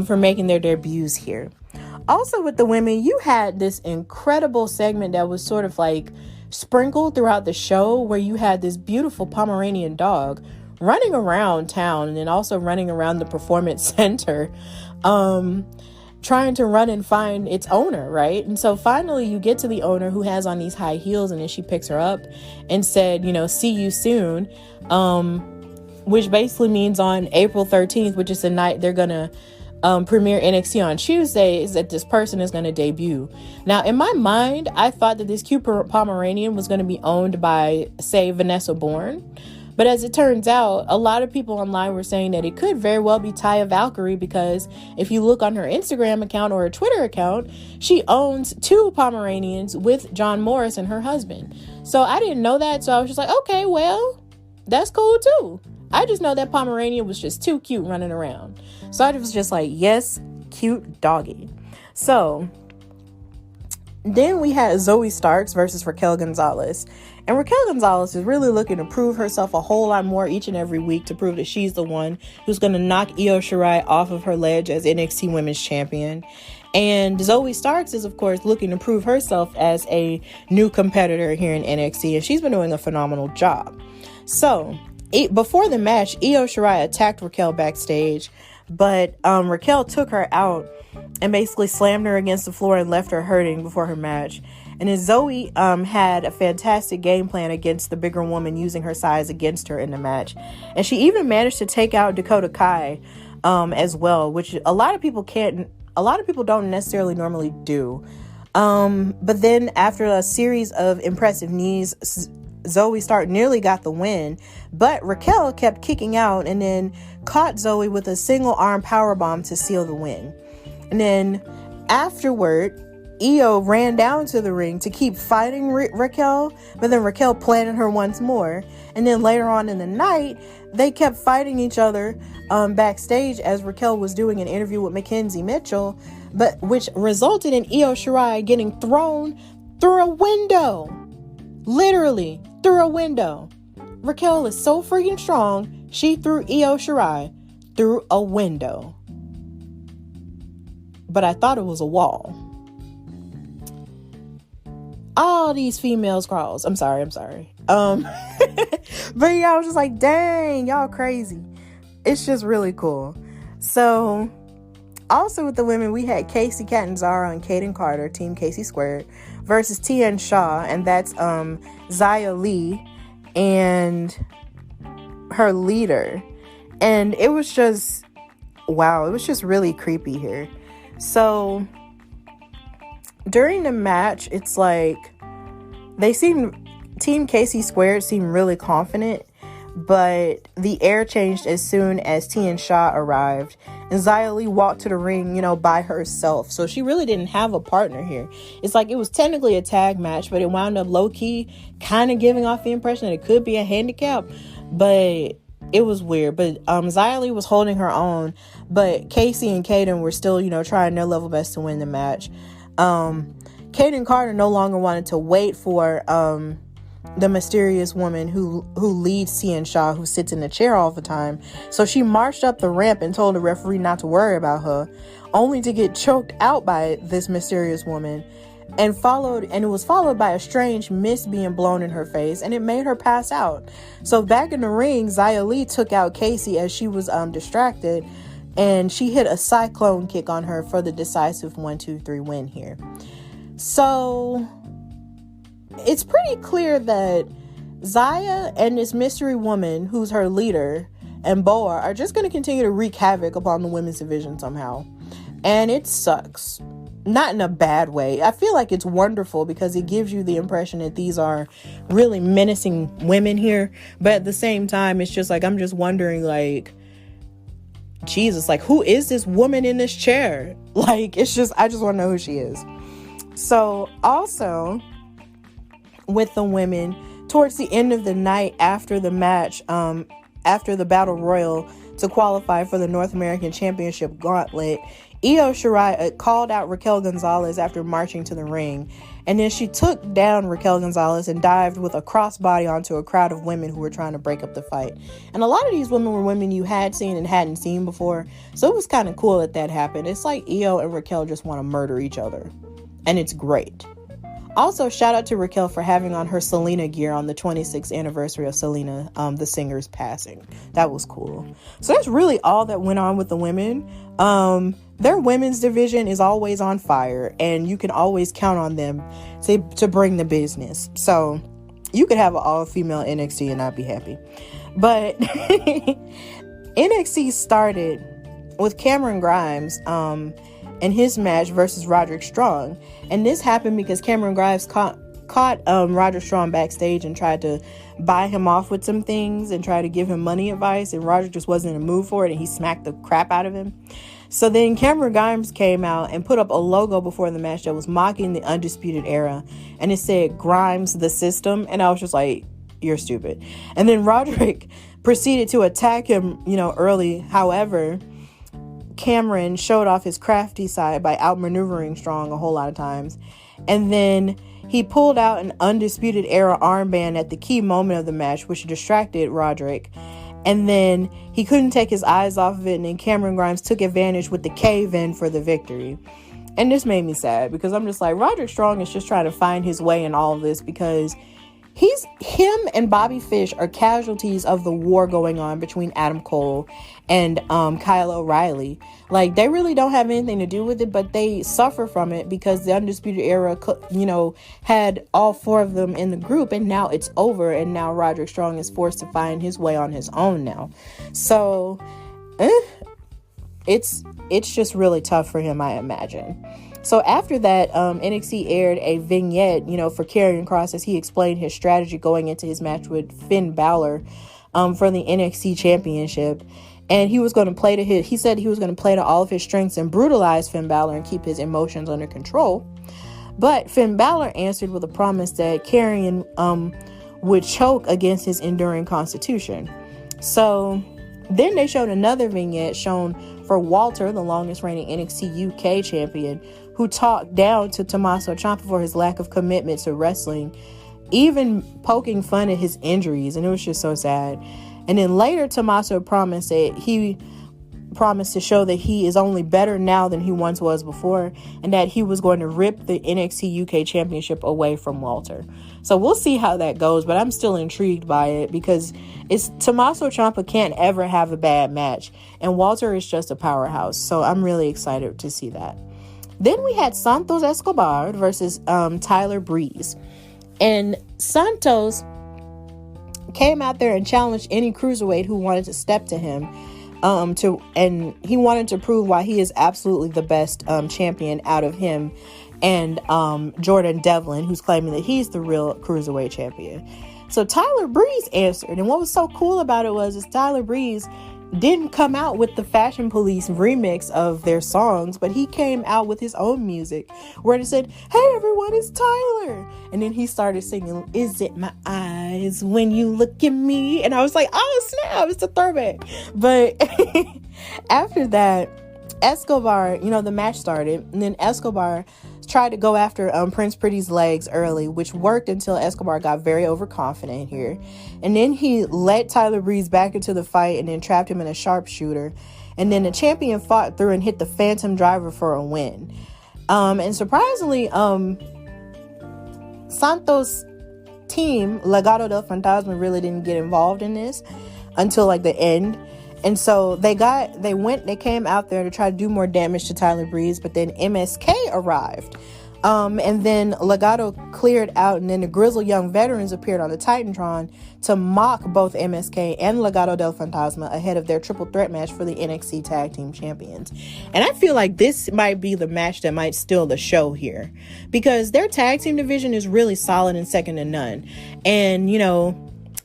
for making their debuts here. Also with the women, you had this incredible segment that was sort of like sprinkled throughout the show, where you had this beautiful Pomeranian dog running around town and then also running around the Performance Center. trying to run and find its owner, right? And so finally you get to the owner, who has on these high heels, and then she picks her up and said, see you soon, which basically means on April 13th, which is the night they're gonna premiere NXT on Tuesday, is that this person is going to debut. Now, in my mind, I thought that this cute Pomeranian was going to be owned by, say, Vanessa Bourne. But as it turns out, a lot of people online were saying that it could very well be Taya Valkyrie, because if you look on her Instagram account or her Twitter account, she owns 2 Pomeranians with John Morris and her husband. So I didn't know that. So I was just like, okay, well, that's cool too. I just know that Pomeranian was just too cute running around. So I was just like, yes, cute doggy. So then we had Zoe Starks versus Raquel Gonzalez. And Raquel Gonzalez is really looking to prove herself a whole lot more each and every week, to prove that she's the one who's going to knock Io Shirai off of her ledge as NXT Women's Champion. And Zoe Starks is, of course, looking to prove herself as a new competitor here in NXT. And she's been doing a phenomenal job. So before the match, Io Shirai attacked Raquel backstage, but Raquel took her out and basically slammed her against the floor and left her hurting before her match. And then Zoe had a fantastic game plan against the bigger woman, using her size against her in the match. And she even managed to take out Dakota Kai as well, which a lot of people don't necessarily normally do. But then after a series of impressive knees, Zoe Stark nearly got the win, but Raquel kept kicking out and then caught Zoe with a single arm powerbomb to seal the win. And then afterward, Io ran down to the ring to keep fighting Raquel, but then Raquel planted her once more. And then later on in the night, they kept fighting each other backstage as Raquel was doing an interview with Mackenzie Mitchell, but which resulted in Io Shirai getting thrown through a window. Literally through a window. Raquel is so freaking strong, she threw Io Shirai through a window. But I thought it was a wall. All these female scrawls. I'm sorry. But yeah, I was just like, dang, y'all crazy. It's just really cool. So also with the women, we had Casey Catanzaro and Kaden Carter, Team Casey Squared, versus Tian Shaw, and that's Xia Li and her leader. And it was just, wow, it was just really creepy here. So during the match, it's like Team Casey Squared seemed really confident, but the air changed as soon as Tian Shaw arrived, and Xia Li walked to the ring, by herself. So she really didn't have a partner here. It's like it was technically a tag match, but it wound up low-key kind of giving off the impression that it could be a handicap, but it was weird. But Xia Li was holding her own, but Casey and Kaden were still, trying their level best to win the match. Kaden Carter no longer wanted to wait for the mysterious woman who leads Tian Shaw, who sits in the chair all the time. So she marched up the ramp and told the referee not to worry about her, only to get choked out by this mysterious woman, and it was followed by a strange mist being blown in her face, and it made her pass out. So back in the ring, Xia Li took out Casey as she was distracted, and she hit a cyclone kick on her for the decisive 1-2-3 win here. So it's pretty clear that Xia and this mystery woman, who's her leader, and Boa, are just going to continue to wreak havoc upon the women's division somehow. And it sucks. Not in a bad way. I feel like it's wonderful because it gives you the impression that these are really menacing women here. But at the same time, it's just like, I'm just wondering, like, Jesus, like, who is this woman in this chair? Like, it's just, I just want to know who she is. So also with the women, towards the end of the night after the match, after the Battle Royal to qualify for the North American Championship Gauntlet, Io Shirai called out Raquel Gonzalez after marching to the ring. And then she took down Raquel Gonzalez and dived with a crossbody onto a crowd of women who were trying to break up the fight. And a lot of these women were women you had seen and hadn't seen before. So it was kind of cool that happened. It's like Io and Raquel just want to murder each other. And it's great. Also, shout out to Raquel for having on her Selena gear on the 26th anniversary of Selena, the singer's passing. That was cool. So that's really all that went on with the women. their women's division is always on fire, and you can always count on them to bring the business. So you could have an all-female NXT and not be happy. But NXT started with Cameron Grimes and his match versus Roderick Strong. And this happened because Cameron Grimes caught Roderick Strong backstage and tried to buy him off with some things and try to give him money advice, and Roderick just wasn't in the mood for it, and he smacked the crap out of him. So then Cameron Grimes came out and put up a logo before the match that was mocking the Undisputed Era, and it said Grimes the System, and I was just like, you're stupid. And then Roderick proceeded to attack him, early. However, Cameron showed off his crafty side by outmaneuvering Strong a whole lot of times, and then he pulled out an Undisputed Era armband at the key moment of the match, which distracted Roderick. And then he couldn't take his eyes off of it, and then Cameron Grimes took advantage with the cave-in for the victory. And this made me sad because I'm just like, Roderick Strong is just trying to find his way in all of this, because him and Bobby Fish are casualties of the war going on between Adam Cole and Kyle O'Reilly. Like, they really don't have anything to do with it, but they suffer from it because the Undisputed Era, had all four of them in the group, and now it's over, and now Roderick Strong is forced to find his way on his own now. So, it's just really tough for him, I imagine. So after that, NXT aired a vignette, for Karrion Kross as he explained his strategy going into his match with Finn Balor for the NXT Championship. And he was going to play he said he was going to play to all of his strengths and brutalize Finn Balor and keep his emotions under control. But Finn Balor answered with a promise that Karrion would choke against his enduring constitution. So then they showed another vignette shown for Walter, the longest reigning NXT UK champion, who talked down to Tommaso Ciampa for his lack of commitment to wrestling, even poking fun at his injuries, and it was just so sad. And then later, Tommaso promised to show that he is only better now than he once was before, and that he was going to rip the NXT UK championship away from Walter. So we'll see how that goes, but I'm still intrigued by it because Tommaso Ciampa can't ever have a bad match, and Walter is just a powerhouse. So I'm really excited to see that. Then we had Santos Escobar versus Tyler Breeze. And Santos came out there and challenged any cruiserweight who wanted to step to him. And he wanted to prove why he is absolutely the best champion out of him and Jordan Devlin, who's claiming that he's the real cruiserweight champion. So Tyler Breeze answered. And what was so cool about it is Tyler Breeze didn't come out with the Fashion Police remix of their songs, but he came out with his own music where it said, "Hey everyone, it's Tyler." And then he started singing, "Is it my eyes when you look at me?" And I was like, oh snap, it's a throwback. But after that, Escobar, the match started, and then Escobar tried to go after Prince Pretty's legs early, which worked until Escobar got very overconfident here. And then he let Tyler Breeze back into the fight and then trapped him in a sharpshooter. And then the champion fought through and hit the Phantom Driver for a win. And surprisingly, Santos' team, Legado del Fantasma, really didn't get involved in this until like the end. And so they came out there to try to do more damage to Tyler Breeze, but then MSK arrived. And then Legado cleared out, and then the Grizzled Young Veterans appeared on the Titantron to mock both MSK and Legado del Fantasma ahead of their triple threat match for the NXT Tag Team Champions. And I feel like this might be the match that might steal the show here, because their tag team division is really solid and second to none. And,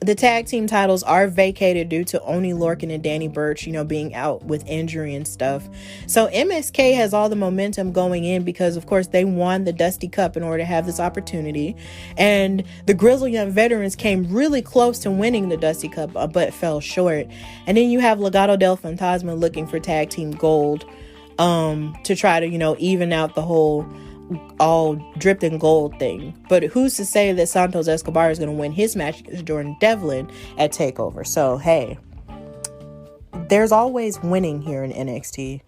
the tag team titles are vacated due to Oney Lorcan and Danny Burch, being out with injury and stuff. So MSK has all the momentum going in because, of course, they won the Dusty Cup in order to have this opportunity. And the Grizzled Young Veterans came really close to winning the Dusty Cup, but fell short. And then you have Legado del Fantasma looking for tag team gold to try to, even out the whole all dripped in gold thing. But who's to say that Santos Escobar is going to win his match against Jordan Devlin at TakeOver? So hey, there's always winning here in NXT.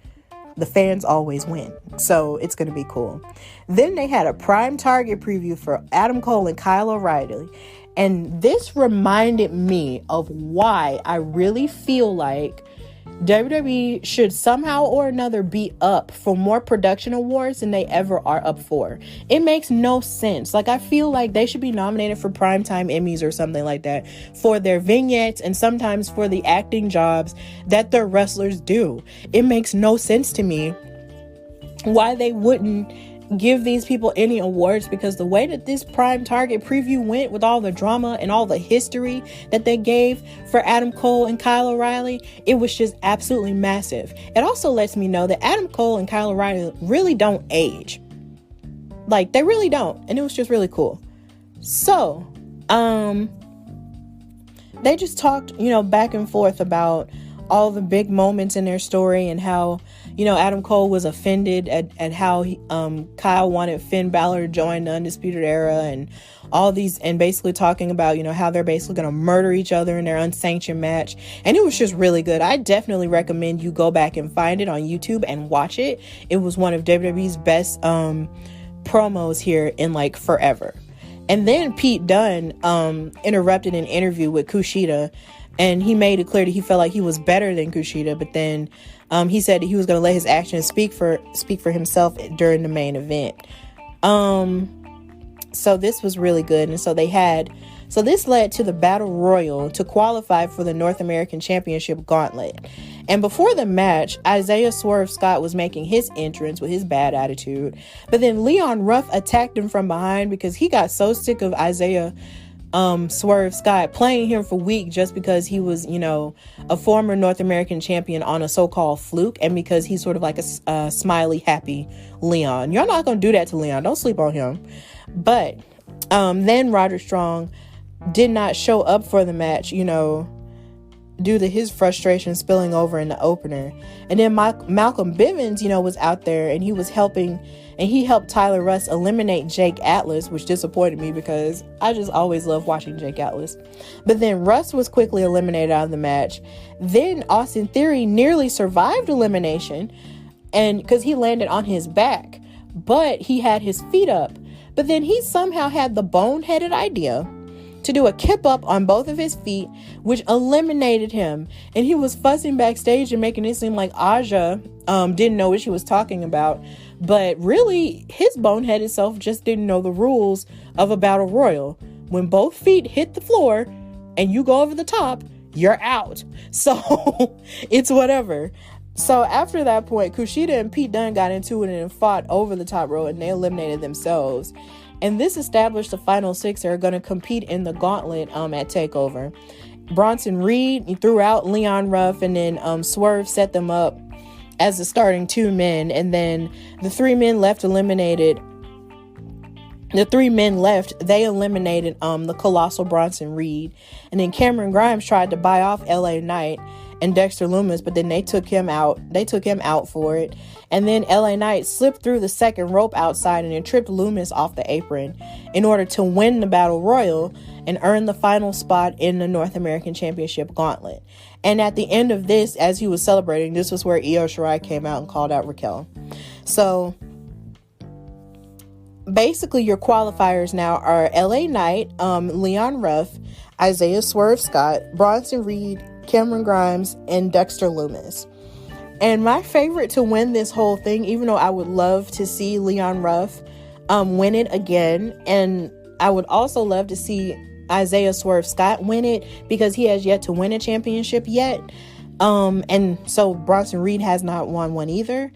The fans always win, so it's going to be cool. Then they had a prime target preview for Adam Cole and Kyle O'Reilly, and this reminded me of why I really feel like WWE should somehow or another be up for more production awards than they ever are up for. It makes no sense. Like, I feel like they should be nominated for Primetime Emmys or something like that for their vignettes and sometimes for the acting jobs that their wrestlers do. It makes no sense to me why they wouldn't give these people any awards, because the way that this Prime Target preview went with all the drama and all the history that they gave for Adam Cole and Kyle O'Reilly, it was just absolutely massive. It also lets me know that Adam Cole and Kyle O'Reilly really don't age. Like, they really don't. And it was just really cool. So, they just talked, back and forth about all the big moments in their story and how, Adam Cole was offended at how Kyle wanted Finn Balor to join the Undisputed Era and all these, and basically talking about, how they're basically going to murder each other in their unsanctioned match. And it was just really good. I definitely recommend you go back and find it on YouTube and watch it. It was one of WWE's best promos here in like forever. And then Pete Dunne interrupted an interview with Kushida, and he made it clear that he felt like he was better than Kushida, but then he said that he was going to let his actions speak for himself during the main event. So this was really good. And so this led to the Battle Royal to qualify for the North American Championship Gauntlet. And before the match, Isaiah Swerve Scott was making his entrance with his bad attitude. But then Leon Ruff attacked him from behind because he got so sick of Isaiah Swerve Scott playing him for weak just because he was, a former North American champion on a so-called fluke, and because he's sort of like a smiley, happy Leon. You're not going to do that to Leon. Don't sleep on him. But then Roderick Strong did not show up for the match, due to his frustration spilling over in the opener. And then Malcolm Bivens, was out there, and he was helping, and he helped Tyler Russ eliminate Jake Atlas, which disappointed me because I just always love watching Jake Atlas. But then Russ was quickly eliminated out of the match. Then Austin Theory nearly survived elimination, and because he landed on his back, but he had his feet up. But then he somehow had the boneheaded idea to do a kip up on both of his feet, which eliminated him. And he was fussing backstage and making it seem like Aja didn't know what she was talking about. But really, his boneheaded self just didn't know the rules of a battle royal. When both feet hit the floor and you go over the top, you're out. So it's whatever. So after that point, Kushida and Pete Dunne got into it and fought over the top rope, and they eliminated themselves. And this established the final six that are going to compete in the gauntlet at TakeOver. Bronson Reed threw out Leon Ruff, and then Swerve set them up as the starting two men. And then the three men left, they eliminated the colossal Bronson Reed. And then Cameron Grimes tried to buy off LA Knight and Dexter Lumis, but then they took him out for it. And then LA Knight slipped through the second rope outside and then tripped Lumis off the apron in order to win the Battle Royal and earn the final spot in the North American Championship Gauntlet. And at the end of this, as he was celebrating, this was where Io Shirai came out and called out Raquel. So basically your qualifiers now are LA Knight, Leon Ruff, Isaiah Swerve Scott, Bronson Reed, Cameron Grimes, and Dexter Lumis. And my favorite to win this whole thing, even though I would love to see Leon Ruff win it again, and I would also love to see Isaiah Swerve Scott win it because he has yet to win a championship yet. And so Bronson Reed has not won one either.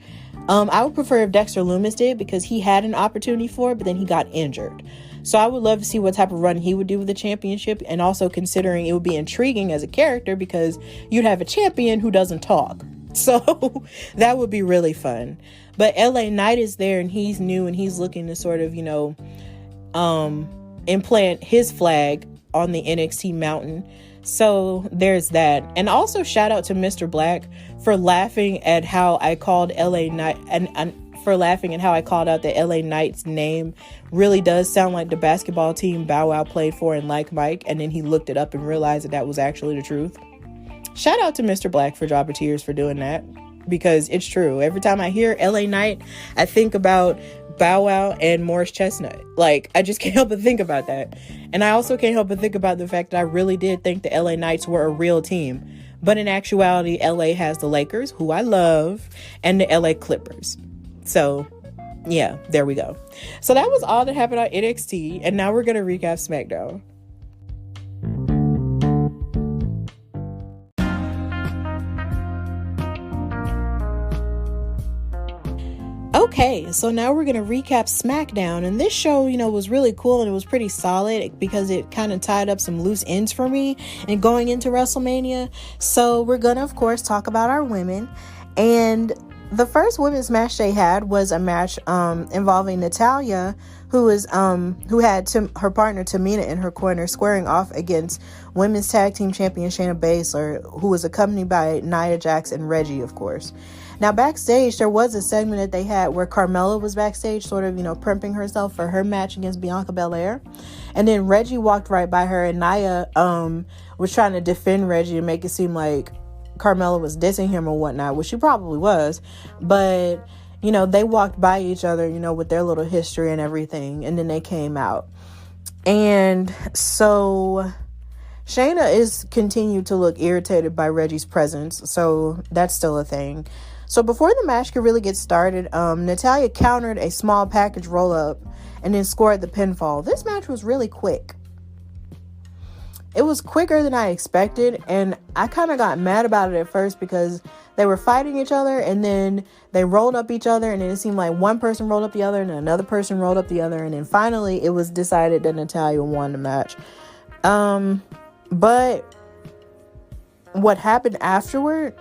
I would prefer if Dexter Lumis did because he had an opportunity for it, but then he got injured. So I would love to see what type of run he would do with the championship, and also considering it would be intriguing as a character because you'd have a champion who doesn't talk. So that would be really fun. But LA Knight is there, and he's new, and he's looking to sort of, implant his flag on the NXT mountain. So there's that. And also shout out to Mr. Black for laughing at how I called LA Knight and for laughing at how I called out that LA Knight's name really does sound like the basketball team Bow Wow played for in Like Mike, and then he looked it up and realized that was actually the truth. Shout out to Mr. Black for Drop of Tears for doing that, because it's true. Every time I hear LA Knight, I think about Bow Wow and Morris Chestnut. Like, I just can't help but think about that. And I also can't help but think about the fact that I really did think the LA Knights were a real team But in actuality, LA has the Lakers, who I love, and the LA Clippers. So yeah, there we go. So that was all that happened on NXT, and now we're going to recap SmackDown. Okay, so now we're going to recap SmackDown, and this show, was really cool, and it was pretty solid because it kind of tied up some loose ends for me and going into WrestleMania. So we're going to, of course, talk about our women, and the first women's match they had was a match involving Natalya, who had her partner Tamina in her corner, squaring off against women's tag team champion Shayna Baszler, who was accompanied by Nia Jax and Reggie, of course. Now, backstage, there was a segment that they had where Carmella was backstage, sort of, primping herself for her match against Bianca Belair. And then Reggie walked right by her, and Nia was trying to defend Reggie and make it seem like Carmella was dissing him or whatnot, which she probably was. But, they walked by each other, with their little history and everything. And then they came out. And so Shayna is continued to look irritated by Reggie's presence. So that's still a thing. So before the match could really get started, Natalya countered a small package roll-up and then scored the pinfall. This match was really quick. It was quicker than I expected, and I kind of got mad about it at first because they were fighting each other, and then they rolled up each other, and then it seemed like one person rolled up the other, and another person rolled up the other, and then finally it was decided that Natalya won the match. But what happened afterward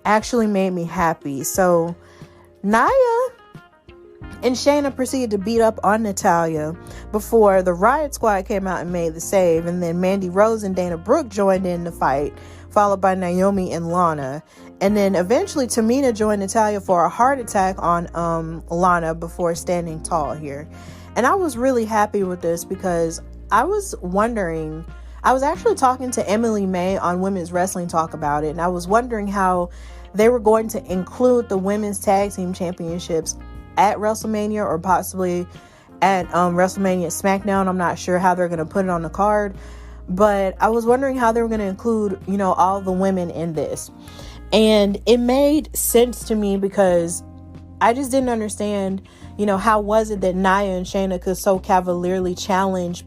actually made me happy. So Nia and Shayna proceeded to beat up on Natalya before the Riot Squad came out and made the save, and then Mandy Rose and Dana Brooke joined in the fight, followed by Naomi and Lana. And then eventually Tamina joined Natalya for a heart attack on Lana before standing tall here. And I was really happy with this because I was actually talking to Emily May on Women's Wrestling Talk about it, and I was wondering how they were going to include the Women's Tag Team Championships at WrestleMania or possibly at WrestleMania SmackDown. I'm not sure how they're going to put it on the card, but I was wondering how they were going to include, all the women in this. And it made sense to me because I just didn't understand, how was it that Nia and Shayna could so cavalierly challenge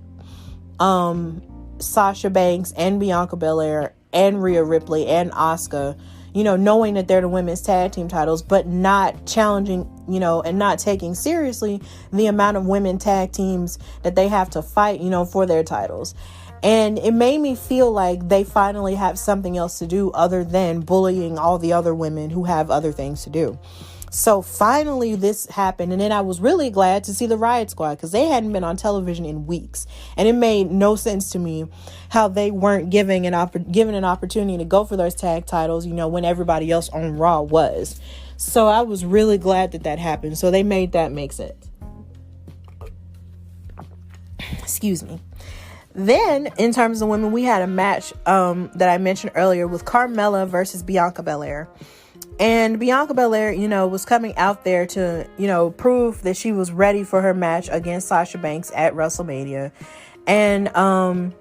Sasha Banks and Bianca Belair and Rhea Ripley and Asuka, knowing that they're the women's tag team titles, but not challenging, and not taking seriously the amount of women tag teams that they have to fight, for their titles. And it made me feel like they finally have something else to do other than bullying all the other women who have other things to do. So finally this happened, and then I was really glad to see the Riot Squad because they hadn't been on television in weeks, and it made no sense to me how they weren't given an opportunity to go for those tag titles, when everybody else on Raw was. So I was really glad that happened. So they made that make sense. Excuse me. Then, in terms of women, we had a match that I mentioned earlier with Carmella versus Bianca Belair. And Bianca Belair, was coming out there to, prove that she was ready for her match against Sasha Banks at WrestleMania. And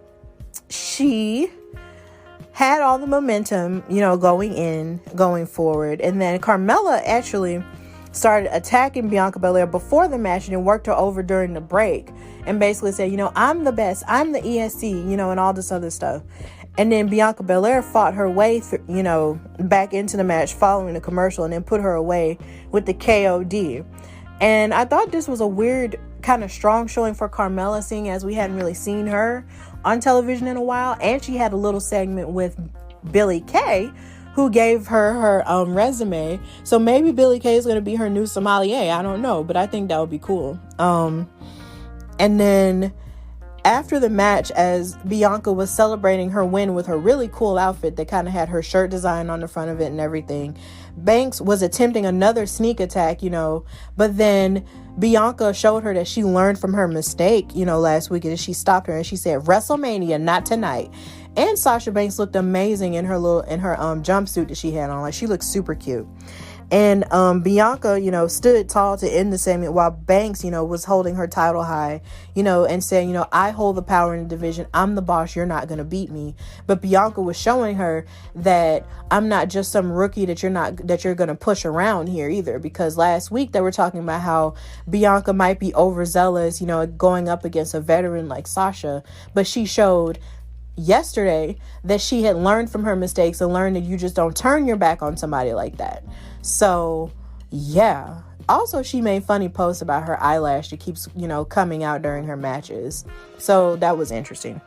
she had all the momentum, going forward. And then Carmella actually started attacking Bianca Belair before the match and then worked her over during the break and basically said, I'm the best, I'm the EST, and all this other stuff. And then Bianca Belair fought her way through, back into the match following the commercial and then put her away with the KOD. And I thought this was a weird kind of strong showing for Carmella, seeing as we hadn't really seen her on television in a while. And she had a little segment with Billie Kay, who gave her resume. So maybe Billie Kay is going to be her new sommelier. I don't know, but I think that would be cool. And then after the match, as Bianca was celebrating her win with her really cool outfit that kind of had her shirt design on the front of it and everything, Banks was attempting another sneak attack, but then Bianca showed her that she learned from her mistake, last week, and she stopped her and she said, WrestleMania, not tonight. And Sasha Banks looked amazing in her jumpsuit that she had on. Like, she looked super cute. And Bianca, stood tall to end the segment while Banks, was holding her title high, and saying, I hold the power in the division. I'm the boss. You're not going to beat me. But Bianca was showing her that I'm not just some rookie that you're going to push around here either. Because last week they were talking about how Bianca might be overzealous, going up against a veteran like Sasha. But she showed yesterday that she had learned from her mistakes and learned that you just don't turn your back on somebody like that. So yeah. Also, she made funny posts about her eyelash that keeps coming out during her matches, so that was interesting.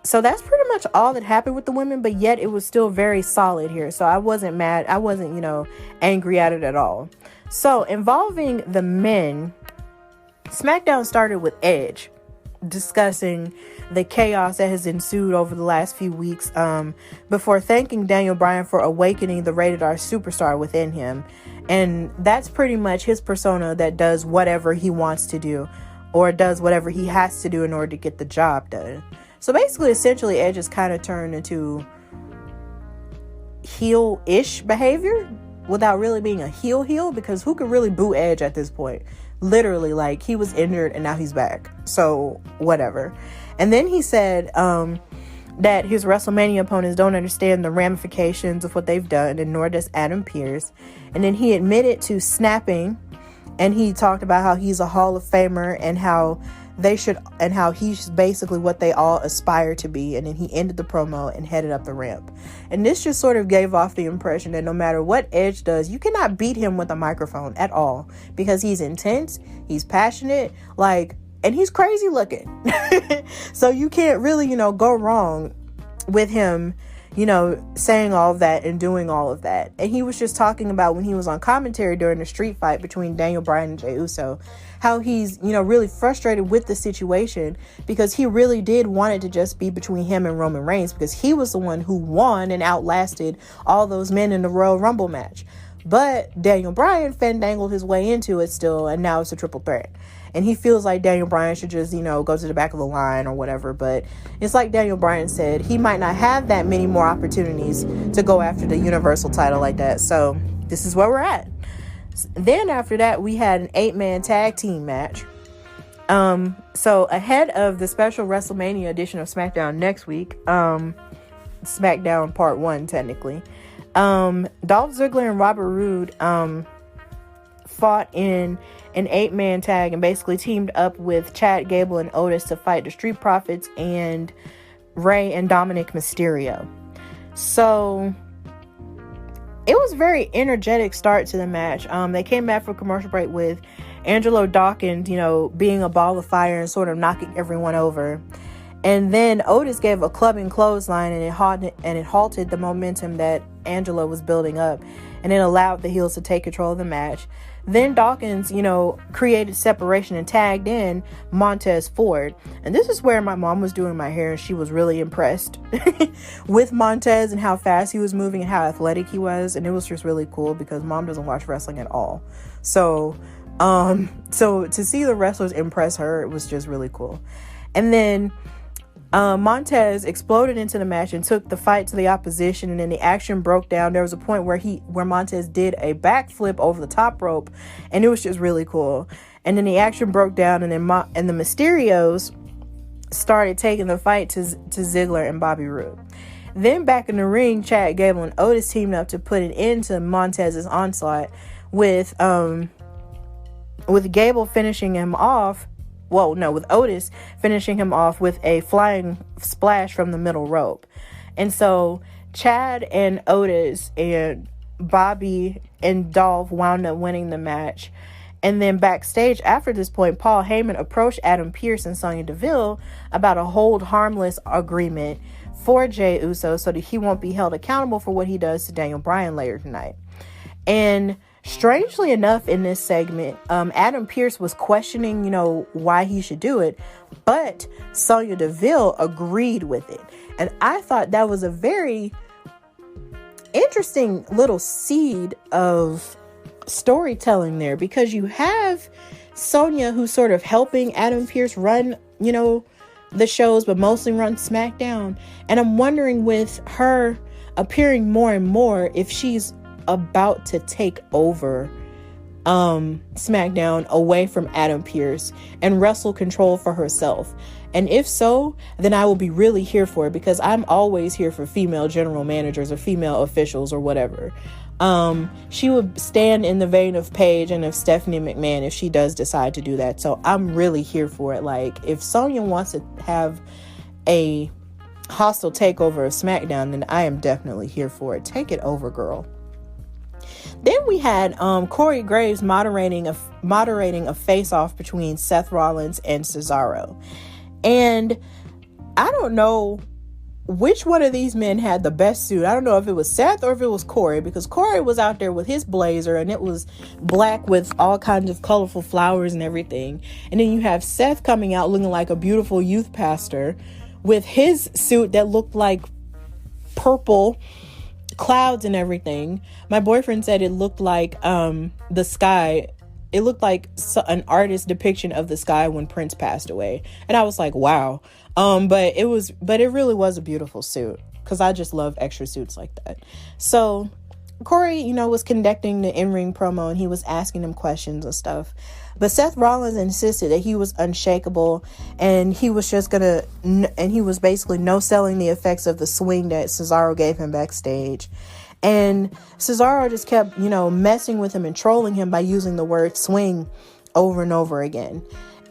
So that's pretty much all that happened with the women, but yet it was still very solid here, so I wasn't mad. I wasn't angry at it at all. So involving the men, SmackDown started with Edge discussing the chaos that has ensued over the last few weeks, before thanking Daniel Bryan for awakening the rated R superstar within him. And that's pretty much his persona, that does whatever he wants to do or does whatever he has to do in order to get the job done. So basically, essentially, Edge has kind of turned into heel-ish behavior without really being a heel, because who could really boo Edge at this point? Literally, like, he was injured and now he's back. So, whatever. And then he said that his WrestleMania opponents don't understand the ramifications of what they've done, and nor does Adam Pearce. And then he admitted to snapping, and he talked about how he's a Hall of Famer and how he's basically what they all aspire to be. And then he ended the promo and headed up the ramp. And this just sort of gave off the impression that no matter what Edge does, you cannot beat him with a microphone at all, because he's intense, he's passionate, and he's crazy looking. So you can't really, go wrong with him, saying all of that and doing all of that. And he was just talking about when he was on commentary during the street fight between Daniel Bryan and Jey Uso, how he's, really frustrated with the situation, because he really did want it to just be between him and Roman Reigns, because he was the one who won and outlasted all those men in the Royal Rumble match. But Daniel Bryan fandangled his way into it still, and now it's a triple threat. And he feels like Daniel Bryan should just, go to the back of the line or whatever. But it's like Daniel Bryan said, he might not have that many more opportunities to go after the Universal title like that. So this is where we're at. Then after that, we had an 8-man tag team match. So ahead of the special WrestleMania edition of SmackDown next week, SmackDown Part 1 technically, Dolph Ziggler and Robert Roode fought in an 8-man tag and basically teamed up with Chad Gable and Otis to fight the Street Profits and Rey and Dominic Mysterio. So it was a very energetic start to the match. They came back for commercial break with Angelo Dawkins, being a ball of fire and sort of knocking everyone over. And then Otis gave a clubbing clothesline, and it halted the momentum that Angelo was building up, and it allowed the heels to take control of the match. Then Dawkins, created separation and tagged in Montez Ford. And this is where my mom was doing my hair, and she was really impressed with Montez and how fast he was moving and how athletic he was. And it was just really cool, because mom doesn't watch wrestling at all. So to see the wrestlers impress her, it was just really cool. And then Montez exploded into the match and took the fight to the opposition, and then the action broke down. There was a point where Montez did a backflip over the top rope, and it was just really cool. And then the action broke down, and then the Mysterios started taking the fight to Ziggler and Bobby Roode. Then back in the ring, Chad Gable and Otis teamed up to put an end to Montez's onslaught, with Gable finishing him off. With Otis finishing him off with a flying splash from the middle rope. And so Chad and Otis and Bobby and Dolph wound up winning the match. And then backstage after this point, Paul Heyman approached Adam Pearce and Sonya Deville about a hold harmless agreement for Jey Uso so that he won't be held accountable for what he does to Daniel Bryan later tonight. And strangely enough, in this segment, Adam Pearce was questioning, why he should do it, but Sonya Deville agreed with it. And I thought that was a very interesting little seed of storytelling there, because you have Sonya, who's sort of helping Adam Pearce run, the shows, but mostly run SmackDown. And I'm wondering, with her appearing more and more, if she's about to take over SmackDown away from Adam Pearce and wrestle control for herself? And if so, then I will be really here for it, because I'm always here for female general managers or female officials or whatever. She would stand in the vein of Paige and of Stephanie McMahon if she does decide to do that. So I'm really here for it. Like, if Sonya wants to have a hostile takeover of SmackDown, then I am definitely here for it. Take it over, girl. Then we had Corey Graves moderating a face-off between Seth Rollins and Cesaro. And I don't know which one of these men had the best suit. I don't know if it was Seth or if it was Corey, because Corey was out there with his blazer and it was black with all kinds of colorful flowers and everything. And then you have Seth coming out looking like a beautiful youth pastor with his suit that looked like purple clouds and everything. My boyfriend said it looked like the sky. It looked like an artist's depiction of the sky when Prince passed away. And I was like, wow. But it really was a beautiful suit, because I just love extra suits like that. So Corey, was conducting the in-ring promo, and he was asking him questions and stuff. But Seth Rollins insisted that he was unshakable, and he was basically no selling the effects of the swing that Cesaro gave him backstage. And Cesaro just kept, messing with him and trolling him by using the word swing over and over again.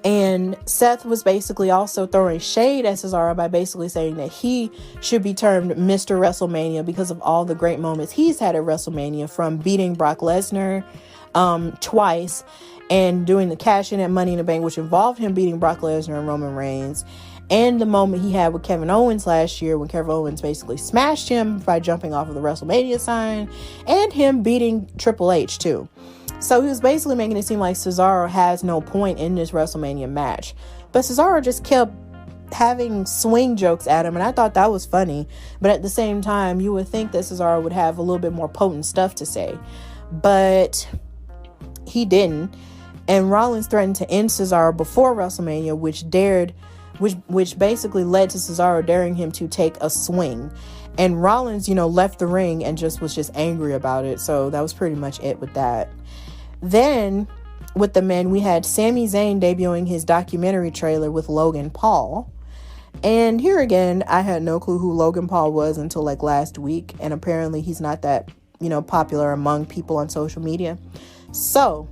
And Seth was basically also throwing shade at Cesaro by basically saying that he should be termed Mr. WrestleMania because of all the great moments he's had at WrestleMania, from beating Brock Lesnar twice and doing the cash-in at Money in the Bank, which involved him beating Brock Lesnar and Roman Reigns, and the moment he had with Kevin Owens last year when Kevin Owens basically smashed him by jumping off of the WrestleMania sign, and him beating Triple H too. So he was basically making it seem like Cesaro has no point in this WrestleMania match. But Cesaro just kept having swing jokes at him, and I thought that was funny. But at the same time, you would think that Cesaro would have a little bit more potent stuff to say. But he didn't. And Rollins threatened to end Cesaro before WrestleMania, which basically led to Cesaro daring him to take a swing. And Rollins, left the ring and was just angry about it. So that was pretty much it with that. Then, with the men, we had Sami Zayn debuting his documentary trailer with Logan Paul. And here again, I had no clue who Logan Paul was until like last week. And apparently he's not that, popular among people on social media. So,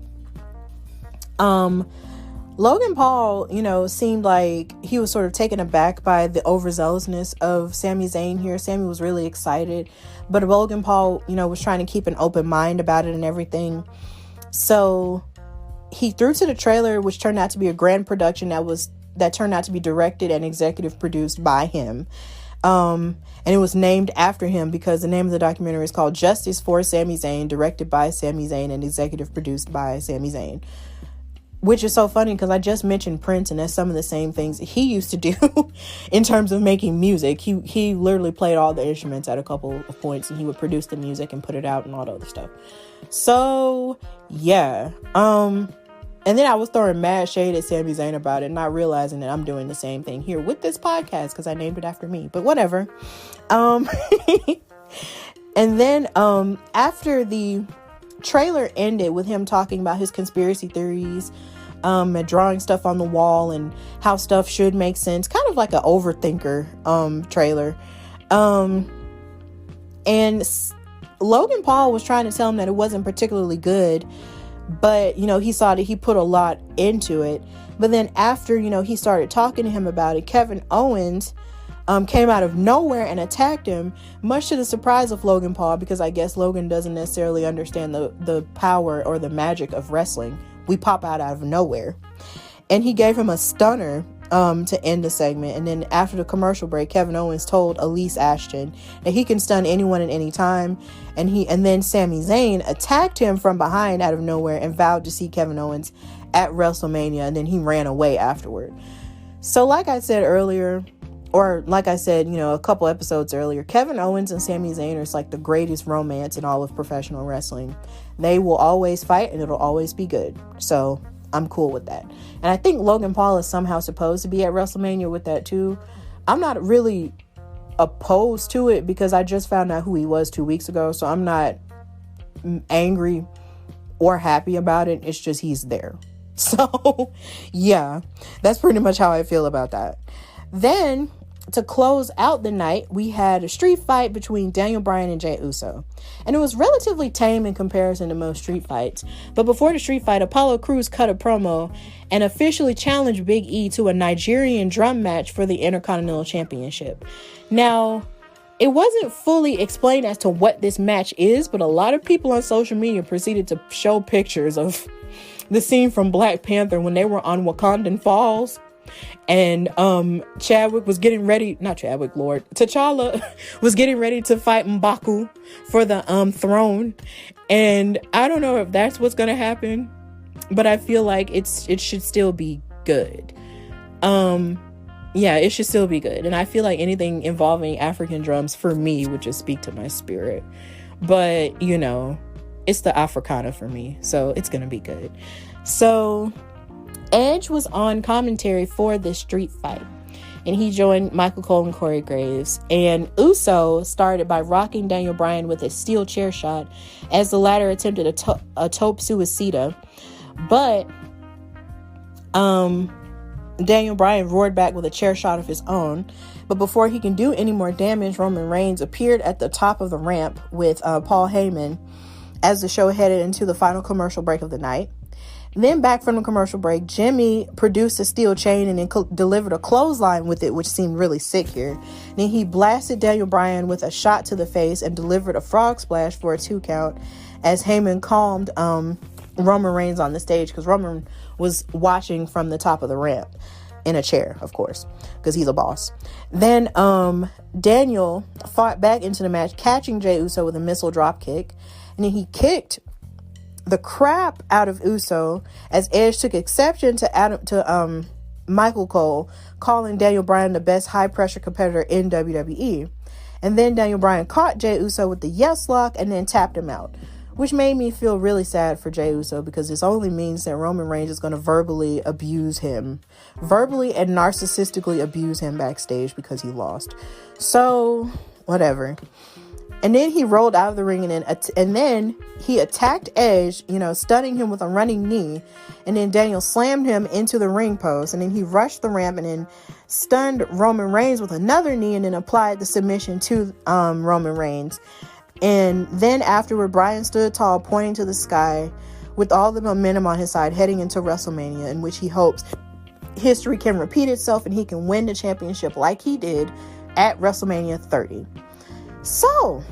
Logan Paul, seemed like he was sort of taken aback by the overzealousness of Sami Zayn here. Sami was really excited, but Logan Paul, was trying to keep an open mind about it and everything. So he threw to the trailer, which turned out to be a grand production that turned out to be directed and executive produced by him. And it was named after him because the name of the documentary is called Justice for Sami Zayn, directed by Sami Zayn and executive produced by Sami Zayn. Which is so funny because I just mentioned Prince, and that's some of the same things he used to do in terms of making music. He literally played all the instruments at a couple of points, and he would produce the music and put it out and all the other stuff. So, yeah. And then I was throwing mad shade at Sami Zayn about it, not realizing that I'm doing the same thing here with this podcast because I named it after me. But whatever. And then after the trailer ended with him talking about his conspiracy theories, and drawing stuff on the wall and how stuff should make sense, kind of like an overthinker trailer. And Logan Paul was trying to tell him that it wasn't particularly good, but he saw that he put a lot into it. But then after he started talking to him about it, Kevin Owens came out of nowhere and attacked him, much to the surprise of Logan Paul, because I guess Logan doesn't necessarily understand the power or the magic of wrestling. We pop out of nowhere. And he gave him a stunner to end the segment. And then after the commercial break, Kevin Owens told Elise Ashton that he can stun anyone at any time. And then Sami Zayn attacked him from behind out of nowhere and vowed to see Kevin Owens at WrestleMania. And then he ran away afterward. So like I said earlier, or like I said, a couple episodes earlier, Kevin Owens and Sami Zayn are like the greatest romance in all of professional wrestling. They will always fight and it'll always be good. So I'm cool with that. And I think Logan Paul is somehow supposed to be at WrestleMania with that too. I'm not really opposed to it because I just found out who he was 2 weeks ago. So I'm not angry or happy about it. It's just he's there. So yeah, that's pretty much how I feel about that. Then to close out the night, we had a street fight between Daniel Bryan and Jey Uso. And it was relatively tame in comparison to most street fights. But before the street fight, Apollo Crews cut a promo and officially challenged Big E to a Nigerian drum match for the Intercontinental Championship. Now, it wasn't fully explained as to what this match is, but a lot of people on social media proceeded to show pictures of the scene from Black Panther when they were on Wakandan Falls. And T'Challa was getting ready to fight M'Baku for the throne. And I don't know if that's what's gonna happen, but I feel like it should still be good. Yeah, it should still be good. And I feel like anything involving African drums for me would just speak to my spirit. But, you know, it's the Africana for me, so it's gonna be good. So Edge was on commentary for this street fight, and he joined Michael Cole and Corey Graves. And Uso started by rocking Daniel Bryan with a steel chair shot as the latter attempted a tope suicida. But Daniel Bryan roared back with a chair shot of his own. But before he can do any more damage, Roman Reigns appeared at the top of the ramp with Paul Heyman as the show headed into the final commercial break of the night. Then back from the commercial break, Jimmy produced a steel chain and then delivered a clothesline with it, which seemed really sick here. Then he blasted Daniel Bryan with a shot to the face and delivered a frog splash for a 2 count as Heyman calmed Roman Reigns on the stage, because Roman was watching from the top of the ramp in a chair, of course, because he's a boss. Then Daniel fought back into the match, catching Jey Uso with a missile drop kick. And then he kicked the crap out of Uso as Edge took exception to Michael Cole calling Daniel Bryan the best high pressure competitor in WWE. And then Daniel Bryan caught Jey Uso with the yes lock and then tapped him out, which made me feel really sad for Jey Uso, because this only means that Roman Reigns is going to verbally and narcissistically abuse him backstage because he lost. So whatever. And then he rolled out of the ring and then he attacked Edge, stunning him with a running knee. And then Daniel slammed him into the ring post. And then he rushed the ramp and then stunned Roman Reigns with another knee and then applied the submission to Roman Reigns. And then afterward, Bryan stood tall, pointing to the sky with all the momentum on his side heading into WrestleMania, in which he hopes history can repeat itself and he can win the championship like he did at WrestleMania 30. So,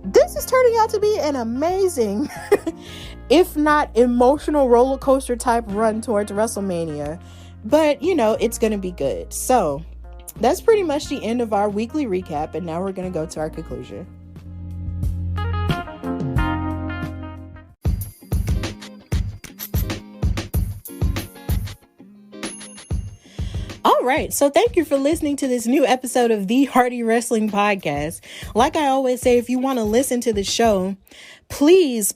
this is turning out to be an amazing, if not emotional roller coaster type run towards WrestleMania. But, it's going to be good. So, that's pretty much the end of our weekly recap. And now we're going to go to our conclusion. All right, so thank you for listening to this new episode of the Hardy Wrestling Podcast. Like I always say, if you want to listen to the show, please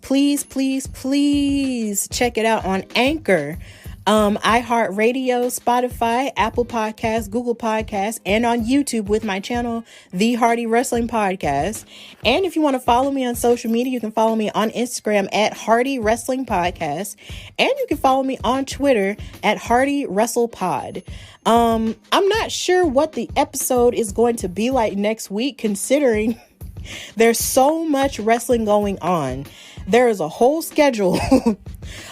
check it out on Anchor, iHeartRadio, Spotify, Apple Podcasts, Google Podcasts, and on YouTube with my channel, The Hardy Wrestling Podcast. And if you want to follow me on social media, you can follow me on Instagram at Hardy Wrestling Podcast, and you can follow me on Twitter at Hardy Wrestle Pod. I'm not sure what the episode is going to be like next week, considering there's so much wrestling going on. There is a whole schedule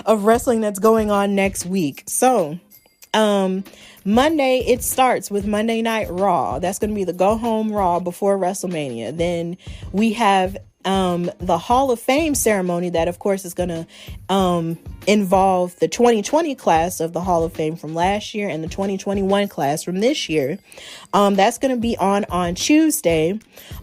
of wrestling that's going on next week. So, Monday, it starts with Monday Night Raw. That's going to be the go home Raw before WrestleMania. Then we have the Hall of Fame ceremony that, of course, is going to involve the 2020 class of the Hall of Fame from last year and the 2021 class from this year. That's going to be on Tuesday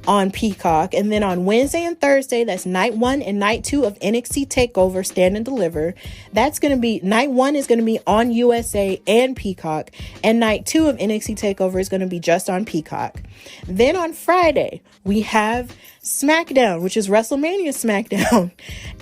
on Peacock. And then on Wednesday and Thursday, that's night 1 and night 2 of NXT TakeOver Stand and Deliver. That's going to be, night 1 is going to be on USA and Peacock. And night 2 of NXT TakeOver is going to be just on Peacock. Then on Friday, we have SmackDown, which is WrestleMania SmackDown.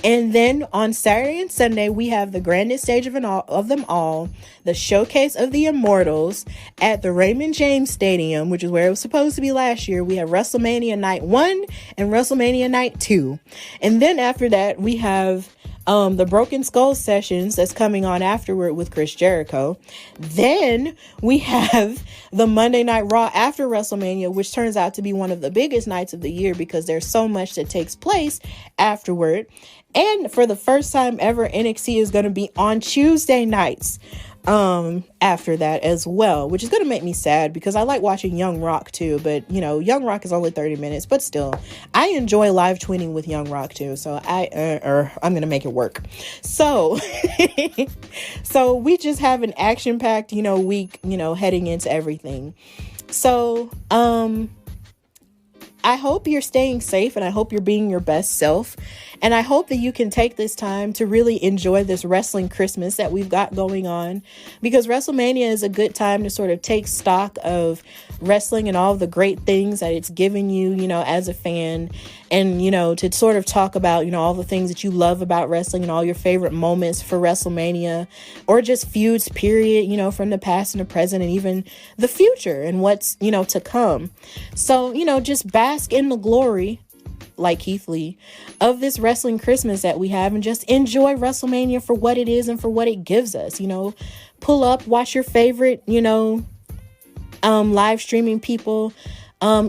And then on Saturday and Sunday, we we have the grandest stage of them all, the Showcase of the Immortals at the Raymond James Stadium, which is where it was supposed to be last year. We have WrestleMania Night 1 and WrestleMania Night 2. And then after that, we have the Broken Skull Sessions that's coming on afterward with Chris Jericho. Then we have the Monday Night Raw after WrestleMania, which turns out to be one of the biggest nights of the year because there's so much that takes place afterward. And for the first time ever, NXT is going to be on Tuesday nights after that as well, which is going to make me sad because I like watching Young Rock too, but you know, Young Rock is only 30 minutes, but still I enjoy live tweeting with Young Rock too, so I'm going to make it work. So so we just have an action-packed, week, heading into everything. So I hope you're staying safe and I hope you're being your best self. And I hope that you can take this time to really enjoy this wrestling Christmas that we've got going on, because WrestleMania is a good time to sort of take stock of wrestling and all the great things that it's given you, as a fan, and, to sort of talk about, all the things that you love about wrestling and all your favorite moments for WrestleMania, or just feuds, period, from the past and the present and even the future and what's, to come. So, just bask in the glory, like Keith Lee, of this wrestling Christmas that we have, and just enjoy WrestleMania for what it is and for what it gives us. Pull up, watch your favorite, live streaming people,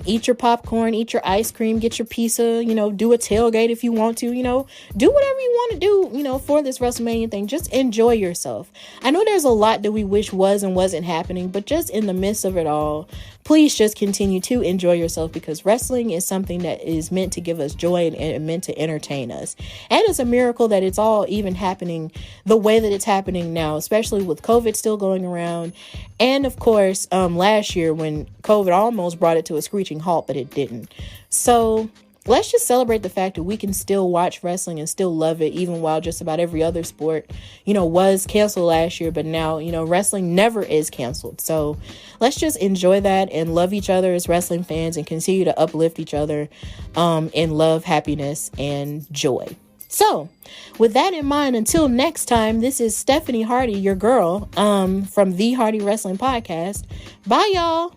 eat your popcorn, eat your ice cream, get your pizza, do a tailgate if you want to, do whatever you want to do, for this WrestleMania thing. Just enjoy yourself. I know there's a lot that we wish was and wasn't happening, but just in the midst of it all, please just continue to enjoy yourself, because wrestling is something that is meant to give us joy and meant to entertain us. And it's a miracle that it's all even happening the way that it's happening now, especially with COVID still going around. And of course, last year when COVID almost brought it to a screeching halt, but it didn't. So let's just celebrate the fact that we can still watch wrestling and still love it, even while just about every other sport, was canceled last year. But now, wrestling never is canceled. So let's just enjoy that and love each other as wrestling fans and continue to uplift each other in love, happiness, and joy. So with that in mind, until next time, this is Stephanie Hardy, your girl, from the Hardy Wrestling Podcast. Bye, y'all.